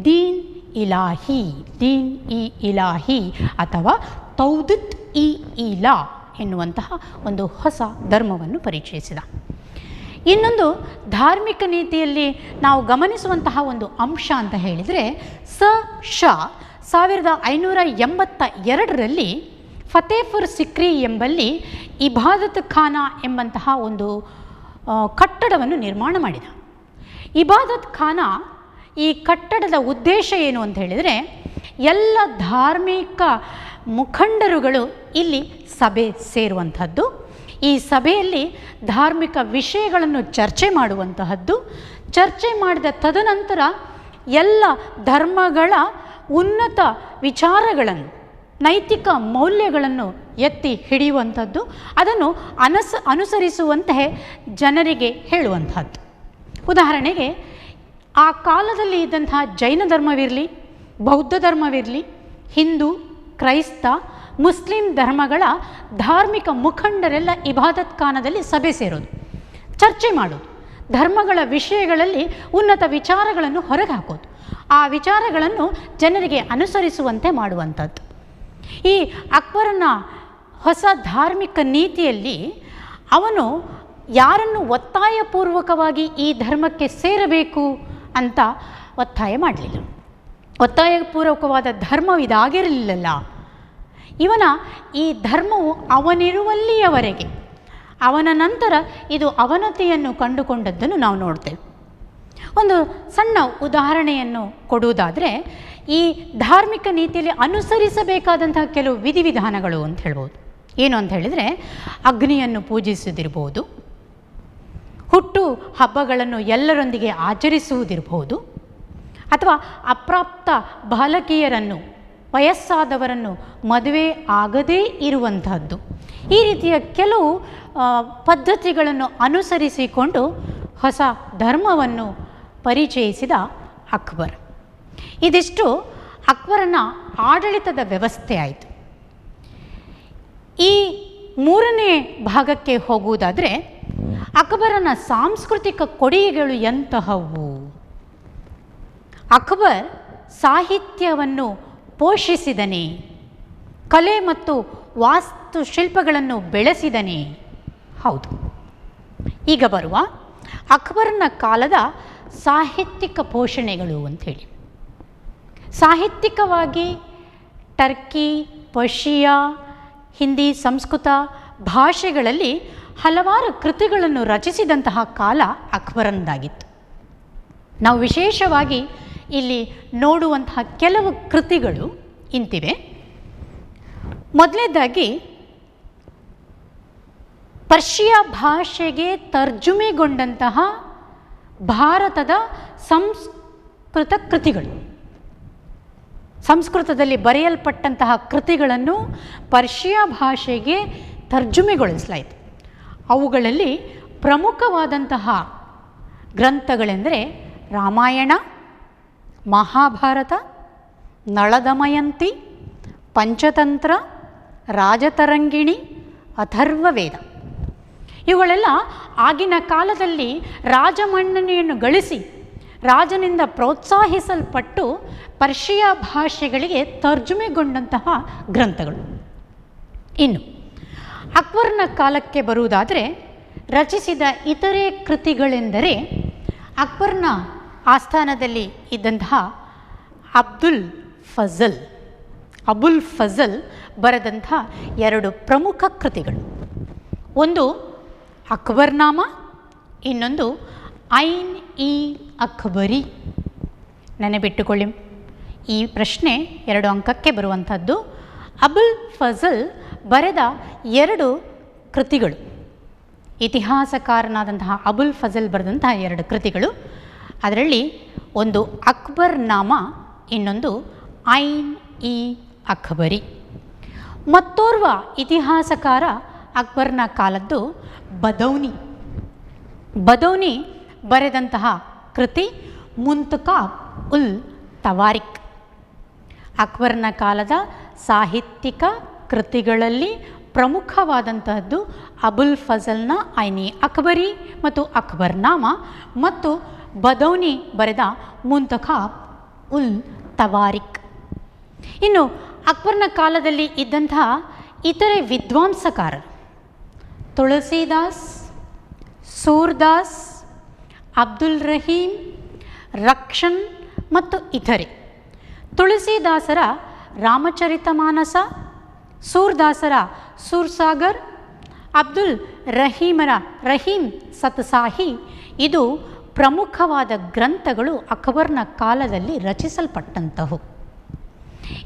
ದೀನ್ ಇಲಾಹಿ, ದೀನ್ ಇ ಇಲಾಹಿ ಅಥವಾ ತೌದೀತ್ ಇ ಇಲಾ ಎನ್ನುವಂತಹ ಒಂದು ಹೊಸ ಧರ್ಮವನ್ನು ಪರಿಚಯಿಸಿದ. ಇನ್ನೊಂದು ಧಾರ್ಮಿಕ ನೀತಿಯಲ್ಲಿ ನಾವು ಗಮನಿಸುವಂತಹ ಒಂದು ಅಂಶ ಅಂತ ಹೇಳಿದರೆ, 1582ರಲ್ಲಿ ಫತೇಪುರ್ ಸಿಕ್ರಿ ಎಂಬಲ್ಲಿ ಇಬಾದತ್ ಖಾನಾ ಎಂಬಂತಹ ಒಂದು ಕಟ್ಟಡವನ್ನು ನಿರ್ಮಾಣ ಮಾಡಿದ. ಇಬಾದತ್ ಖಾನಾ, ಈ ಕಟ್ಟಡದ ಉದ್ದೇಶ ಏನು ಅಂತ ಹೇಳಿದರೆ, ಎಲ್ಲ ಧಾರ್ಮಿಕ ಮುಖಂಡರುಗಳು ಇಲ್ಲಿ ಸಭೆ ಸೇರುವಂಥದ್ದು. ಈ ಸಭೆಯಲ್ಲಿ ಧಾರ್ಮಿಕ ವಿಷಯಗಳನ್ನು ಚರ್ಚೆ ಮಾಡುವಂತಹದ್ದು. ಚರ್ಚೆ ಮಾಡಿದ ತದನಂತರ ಎಲ್ಲ ಧರ್ಮಗಳ ಉನ್ನತ ವಿಚಾರಗಳನ್ನು, ನೈತಿಕ ಮೌಲ್ಯಗಳನ್ನು ಎತ್ತಿ ಹಿಡಿಯುವಂಥದ್ದು, ಅದನ್ನು ಅನುಸರಿಸುವಂತೆ ಜನರಿಗೆ ಹೇಳುವಂಥದ್ದು. ಉದಾಹರಣೆಗೆ, ಆ ಕಾಲದಲ್ಲಿ ಇದ್ದಂತಹ ಜೈನ ಧರ್ಮವಿರಲಿ, ಬೌದ್ಧ ಧರ್ಮವಿರಲಿ, ಹಿಂದೂ, ಕ್ರೈಸ್ತ, ಮುಸ್ಲಿಂ ಧರ್ಮಗಳ ಧಾರ್ಮಿಕ ಮುಖಂಡರೆಲ್ಲ ಇಬಾದತ್ ಖಾನದಲ್ಲಿ ಸಭೆ ಸೇರೋದು, ಚರ್ಚೆ ಮಾಡೋದು, ಧರ್ಮಗಳ ವಿಷಯಗಳಲ್ಲಿ ಉನ್ನತ ವಿಚಾರಗಳನ್ನು ಹೊರಗೆ ಹಾಕೋದು, ಆ ವಿಚಾರಗಳನ್ನು ಜನರಿಗೆ ಅನುಸರಿಸುವಂತೆ ಮಾಡುವಂಥದ್ದು. ಈ ಅಕ್ಬರನ ಹೊಸ ಧಾರ್ಮಿಕ ನೀತಿಯಲ್ಲಿ ಅವನು ಯಾರನ್ನು ಒತ್ತಾಯಪೂರ್ವಕವಾಗಿ ಈ ಧರ್ಮಕ್ಕೆ ಸೇರಬೇಕು ಅಂತ ಒತ್ತಾಯ ಮಾಡಲಿಲ್ಲ. ಒತ್ತಾಯಪೂರ್ವಕವಾದ ಧರ್ಮ ಇದಾಗಿರಲಿಲ್ಲ. ಇವನ ಈ ಧರ್ಮವು ಅವನಿರುವಲ್ಲಿಯವರೆಗೆ, ಅವನ ನಂತರ ಇದು ಅವನತಿಯನ್ನು ಕಂಡುಕೊಂಡದ್ದನ್ನು ನಾವು ನೋಡ್ತೇವೆ. ಒಂದು ಸಣ್ಣ ಉದಾಹರಣೆಯನ್ನು ಕೊಡುವುದಾದರೆ, ಈ ಧಾರ್ಮಿಕ ನೀತಿಯಲ್ಲಿ ಅನುಸರಿಸಬೇಕಾದಂತಹ ಕೆಲವು ವಿಧಿವಿಧಾನಗಳು ಅಂತ ಹೇಳ್ಬೋದು. ಏನು ಅಂತ ಹೇಳಿದರೆ, ಅಗ್ನಿಯನ್ನು ಪೂಜಿಸುವುದಿರ್ಬೋದು, ಹುಟ್ಟು ಹಬ್ಬಗಳನ್ನು ಎಲ್ಲರೊಂದಿಗೆ ಆಚರಿಸುವುದಿರಬಹುದು, ಅಥವಾ ಅಪ್ರಾಪ್ತ ಬಾಲಕಿಯರನ್ನು, ವಯಸ್ಸಾದವರನ್ನು ಮದುವೆ ಆಗದೇ ಇರುವಂತಹದ್ದು. ಈ ರೀತಿಯ ಕೆಲವು ಪದ್ಧತಿಗಳನ್ನು ಅನುಸರಿಸಿಕೊಂಡು ಹೊಸ ಧರ್ಮವನ್ನು ಪರಿಚಯಿಸಿದ ಅಕ್ಬರ್. ಇದಿಷ್ಟು ಅಕ್ಬರನ ಆಡಳಿತದ ವ್ಯವಸ್ಥೆ ಆಯಿತು. ಈ ಮೂರನೇ ಭಾಗಕ್ಕೆ ಹೋಗುವುದಾದರೆ, ಅಕ್ಬರನ ಸಾಂಸ್ಕೃತಿಕ ಕೊಡುಗೆಗಳು ಎಂತಹವು? ಅಕ್ಬರ್ ಸಾಹಿತ್ಯವನ್ನು ಪೋಷಿಸಿದನೇ? ಕಲೆ ಮತ್ತು ವಾಸ್ತುಶಿಲ್ಪಗಳನ್ನು ಬೆಳೆಸಿದನೇ? ಹೌದು. ಈಗ ಬರುವ ಅಕ್ಬರನ ಕಾಲದ ಸಾಹಿತ್ಯಿಕ ಪೋಷಣೆಗಳು ಅಂಥೇಳಿ. ಸಾಹಿತ್ಯಿಕವಾಗಿ ಟರ್ಕಿ, ಪರ್ಷಿಯಾ, ಹಿಂದಿ, ಸಂಸ್ಕೃತ ಭಾಷೆಗಳಲ್ಲಿ ಹಲವಾರು ಕೃತಿಗಳನ್ನು ರಚಿಸಿದಂತಹ ಕಾಲ ಅಕ್ಬರನದಾಗಿತ್ತು. ನಾವು ವಿಶೇಷವಾಗಿ ಇಲ್ಲಿ ನೋಡುವಂತಹ ಕೆಲವು ಕೃತಿಗಳು ಇಂತಿವೆ. ಮೊದಲನೇದಾಗಿ ಪರ್ಷಿಯಾ ಭಾಷೆಗೆ ತರ್ಜುಮೆಗೊಂಡಂತಹ ಭಾರತದ ಸಂಸ್ಕೃತ ಕೃತಿಗಳು. ಸಂಸ್ಕೃತದಲ್ಲಿ ಬರೆಯಲ್ಪಟ್ಟಂತಹ ಕೃತಿಗಳನ್ನು ಪರ್ಷಿಯಾ ಭಾಷೆಗೆ ತರ್ಜುಮೆಗೊಳಿಸಲಾಯಿತು. ಅವುಗಳಲ್ಲಿ ಪ್ರಮುಖವಾದಂತಹ ಗ್ರಂಥಗಳೆಂದರೆ ರಾಮಾಯಣ, ಮಹಾಭಾರತ, ನಳದಮಯಂತಿ, ಪಂಚತಂತ್ರ, ರಾಜತರಂಗಿಣಿ, ಅಥರ್ವವೇದ. ಇವುಗಳೆಲ್ಲ ಆಗಿನ ಕಾಲದಲ್ಲಿ ರಾಜಮನ್ನಣೆಯನ್ನು ಗಳಿಸಿ ರಾಜನಿಂದ ಪ್ರೋತ್ಸಾಹಿಸಲ್ಪಟ್ಟು ಪರ್ಷಿಯಾ ಭಾಷೆಗಳಿಗೆ ತರ್ಜುಮೆಗೊಂಡಂತಹ ಗ್ರಂಥಗಳು. ಇನ್ನು ಅಕ್ಬರ್ನ ಕಾಲಕ್ಕೆ ಬರುವುದಾದರೆ, ರಚಿಸಿದ ಇತರೆ ಕೃತಿಗಳೆಂದರೆ ಅಕ್ಬರ್ನ ಆಸ್ಥಾನದಲ್ಲಿ ಇದ್ದಂತಹ ಅಬುಲ್ ಫಜಲ್ ಬರೆದಂಥ ಎರಡು ಪ್ರಮುಖ ಕೃತಿಗಳು. ಒಂದು ಅಕ್ಬರ್ನಾಮ, ಇನ್ನೊಂದು ಐನ್ ಇ ಅಕ್ಬರಿ. ನೆನಪಿಟ್ಟುಕೊಳ್ಳಿ, ಈ ಪ್ರಶ್ನೆ 2 ಅಂಕಕ್ಕೆ ಬರುವಂಥದ್ದು. ಅಬುಲ್ ಫಜಲ್ ಬರೆದ ಎರಡು ಕೃತಿಗಳು, ಇತಿಹಾಸಕಾರನಾದಂತಹ ಅಬುಲ್ ಫಜಲ್ ಬರೆದಂತಹ 2 ಕೃತಿಗಳು. ಅದರಲ್ಲಿ ಒಂದು ಅಕ್ಬರ್ ನಾಮ, ಇನ್ನೊಂದು ಐನ್ ಇ ಅಕ್ಬರಿ. ಮತ್ತೋರ್ವ ಇತಿಹಾಸಕಾರ ಅಕ್ಬರ್ನ ಕಾಲದ್ದು ಬದೌನಿ ಬರೆದಂತಹ ಕೃತಿ ಮುಂತಕಾಬ್ ಉಲ್ ತವಾರಿಕ್. ಅಕ್ಬರ್ನ ಕಾಲದ ಸಾಹಿತ್ಯಿಕ ಕೃತಿಗಳಲ್ಲಿ ಪ್ರಮುಖವಾದಂತಹದ್ದು ಅಬುಲ್ ಫಜಲ್ನ ಐನ್ ಇ ಅಕ್ಬರಿ ಮತ್ತು ಅಕ್ಬರ್ನಾಮ, ಮತ್ತು ಬದೌನಿ ಬರೆದ ಮುಂತಕಾಬ್ ಉಲ್ ತವಾರಿಕ್. ಇನ್ನು ಅಕ್ಬರ್ನ ಕಾಲದಲ್ಲಿ ಇದ್ದಂತಹ ಇತರೆ ವಿದ್ವಾಂಸಕಾರರು ತುಳಸಿದಾಸ್, ಸೂರ್ದಾಸ್, ಅಬ್ದುಲ್ ರಹೀಮ್, ರಕ್ಷನ್ ಮತ್ತು ಇತರೆ. ತುಳಸಿದಾಸರ ರಾಮಚರಿತಮಾನಸ, ಸೂರ್ದಾಸರ ಸೂರ್ಸಾಗರ್, ಅಬ್ದುಲ್ ರಹೀಮರ ರಹೀಮ್ ಸತ್ಸಾಹಿ, ಇದು ಪ್ರಮುಖವಾದ ಗ್ರಂಥಗಳು ಅಕ್ಬರ್ನ ಕಾಲದಲ್ಲಿ ರಚಿಸಲ್ಪಟ್ಟಂತಹವು.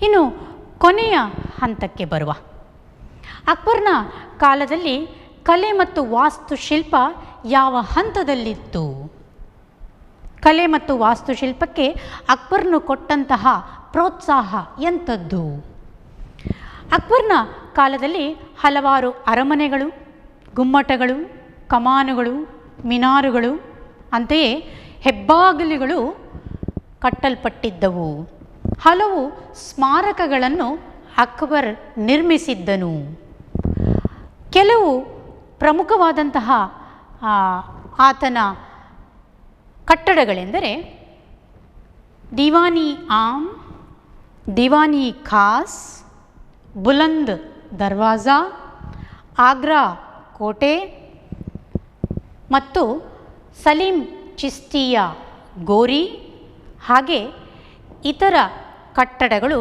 ಇನ್ನು ಕೊನೆಯ ಹಂತಕ್ಕೆ ಬರುವ, ಅಕ್ಬರ್ನ ಕಾಲದಲ್ಲಿ ಕಲೆ ಮತ್ತು ವಾಸ್ತುಶಿಲ್ಪ ಯಾವ ಹಂತದಲ್ಲಿತ್ತು? ಕಲೆ ಮತ್ತು ವಾಸ್ತುಶಿಲ್ಪಕ್ಕೆ ಅಕ್ಬರ್ನು ಕೊಟ್ಟಂತಹ ಪ್ರೋತ್ಸಾಹ ಎಂಥದ್ದು? ಅಕ್ಬರ್ನ ಕಾಲದಲ್ಲಿ ಹಲವಾರು ಅರಮನೆಗಳು, ಗುಮ್ಮಟಗಳು, ಕಮಾನುಗಳು, ಮಿನಾರುಗಳು, ಅಂತೆಯೇ ಹೆಬ್ಬಾಗಿಲುಗಳು ಕಟ್ಟಲ್ಪಟ್ಟಿದ್ದವು. ಹಲವು ಸ್ಮಾರಕಗಳನ್ನು ಅಕ್ಬರ್ ನಿರ್ಮಿಸಿದ್ದನು. ಕೆಲವು ಪ್ರಮುಖವಾದಂತಹ ಆತನ ಕಟ್ಟಡಗಳೆಂದರೆ ದಿವಾನಿ ಆಮ್, ದಿವಾನಿ ಖಾಸ್, ಬುಲಂದ್ ದರ್ವಾಜಾ, ಆಗ್ರಾ ಕೋಟೆ, ಮತ್ತು ಸಲೀಂ ಚಿಸ್ತಿಯ ಗೋರಿ ಹಾಗೆ ಇತರ ಕಟ್ಟಡಗಳು,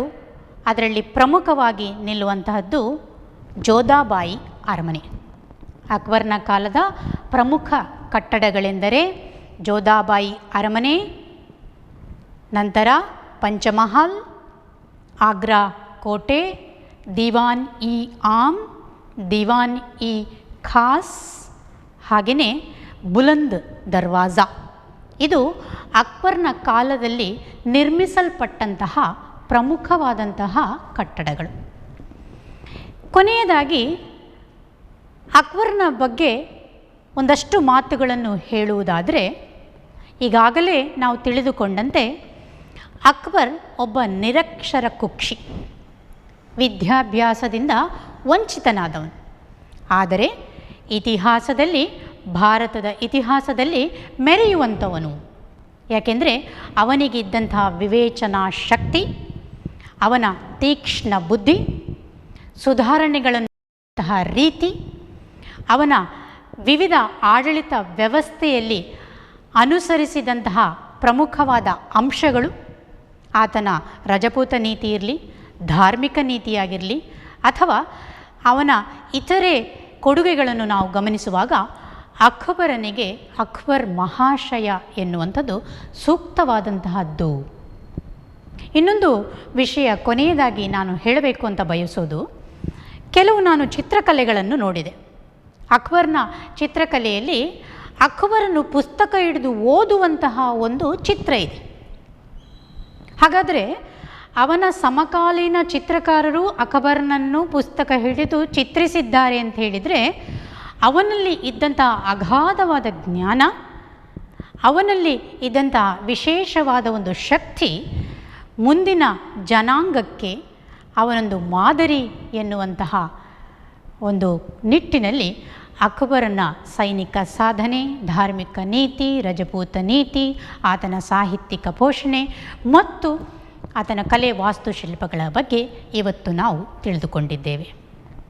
ಅದರಲ್ಲಿ ಪ್ರಮುಖವಾಗಿ ನಿಲ್ಲುವಂತಹದ್ದು ಜೋಧಾಬಾಯಿ ಅರಮನೆ. ಅಕ್ಬರ್ನ ಕಾಲದ ಪ್ರಮುಖ ಕಟ್ಟಡಗಳೆಂದರೆ ಜೋಧಾಬಾಯಿ ಅರಮನೆ, ನಂತರ ಪಂಚಮಹಲ್, ಆಗ್ರಾ ಕೋಟೆ, ದಿವಾನ್ ಇ ಆಮ್, ದಿವಾನ್ ಇ ಖಾಸ್, ಹಾಗೆಯೇ ಬುಲಂದ್ ದರ್ವಾಜಾ. ಇದು ಅಕ್ಬರ್ನ ಕಾಲದಲ್ಲಿ ನಿರ್ಮಿಸಲ್ಪಟ್ಟಂತಹ ಪ್ರಮುಖವಾದಂತಹ ಕಟ್ಟಡಗಳು. ಕೊನೆಯದಾಗಿ ಅಕ್ಬರ್ನ ಬಗ್ಗೆ ಒಂದಷ್ಟು ಮಾತುಗಳನ್ನು ಹೇಳುವುದಾದರೆ, ಈಗಾಗಲೇ ನಾವು ತಿಳಿದುಕೊಂಡಂತೆ ಅಕ್ಬರ್ ಒಬ್ಬ ನಿರಕ್ಷರ ಕುಕ್ಷಿ, ವಿದ್ಯಾಭ್ಯಾಸದಿಂದ ವಂಚಿತನಾದವನು. ಆದರೆ ಇತಿಹಾಸದಲ್ಲಿ, ಭಾರತದ ಇತಿಹಾಸದಲ್ಲಿ ಮೆರೆಯುವಂಥವನು. ಯಾಕೆಂದರೆ ಅವನಿಗಿದ್ದಂತಹ ವಿವೇಚನಾ ಶಕ್ತಿ, ಅವನ ತೀಕ್ಷ್ಣ ಬುದ್ಧಿ, ಸುಧಾರಣೆಗಳಂತಹ ರೀತಿ, ಅವನ ವಿವಿಧ ಆಡಳಿತ ವ್ಯವಸ್ಥೆಯಲ್ಲಿ ಅನುಸರಿಸಿದಂತಹ ಪ್ರಮುಖವಾದ ಅಂಶಗಳು, ಆತನ ರಜಪೂತ ನೀತಿ ಇರಲಿ, ಧಾರ್ಮಿಕ ನೀತಿಯಾಗಿರಲಿ, ಅಥವಾ ಅವನ ಇತರೆ ಕೊಡುಗೆಗಳನ್ನು ನಾವು ಗಮನಿಸುವಾಗ ಅಕ್ಬರನಿಗೆ ಅಕ್ಬರ್ ಮಹಾಶಯ ಎನ್ನುವಂಥದ್ದು ಸೂಕ್ತವಾದಂತಹದ್ದು. ಇನ್ನೊಂದು ವಿಷಯ ಕೊನೆಯದಾಗಿ ನಾನು ಹೇಳಬೇಕು ಅಂತ ಬಯಸೋದು, ಕೆಲವು ನಾನು ಚಿತ್ರಕಲೆಗಳನ್ನು ನೋಡಿದೆ. ಅಕ್ಬರ್ನ ಚಿತ್ರಕಲೆಯಲ್ಲಿ ಅಕ್ಬರನು ಪುಸ್ತಕ ಹಿಡಿದು ಓದುವಂತಹ ಒಂದು ಚಿತ್ರ ಇದೆ. ಹಾಗಾದರೆ ಅವನ ಸಮಕಾಲೀನ ಚಿತ್ರಕಾರರು ಅಕ್ಬರ್ನನ್ನು ಪುಸ್ತಕ ಹಿಡಿದು ಚಿತ್ರಿಸಿದ್ದಾರೆ ಅಂತ ಹೇಳಿದರೆ, ಅವನಲ್ಲಿ ಇದ್ದಂತಹ ಅಗಾಧವಾದ ಜ್ಞಾನ, ಅವನಲ್ಲಿ ಇದ್ದಂತಹ ವಿಶೇಷವಾದ ಒಂದು ಶಕ್ತಿ ಮುಂದಿನ ಜನಾಂಗಕ್ಕೆ ಅವನೊಂದು ಮಾದರಿ ಎನ್ನುವಂತಹ ಒಂದು ನಿಟ್ಟಿನಲ್ಲಿ ಅಕ್ಬರನ ಸೈನಿಕ ಸಾಧನೆ, ಧಾರ್ಮಿಕ ನೀತಿ, ರಜಪೂತ ನೀತಿ, ಆತನ ಸಾಹಿತ್ಯಿಕ ಪೋಷಣೆ ಮತ್ತು ಆತನ ಕಲೆ ವಾಸ್ತುಶಿಲ್ಪಗಳ ಬಗ್ಗೆ ಇವತ್ತು ನಾವು ತಿಳಿದುಕೊಂಡಿದ್ದೇವೆ.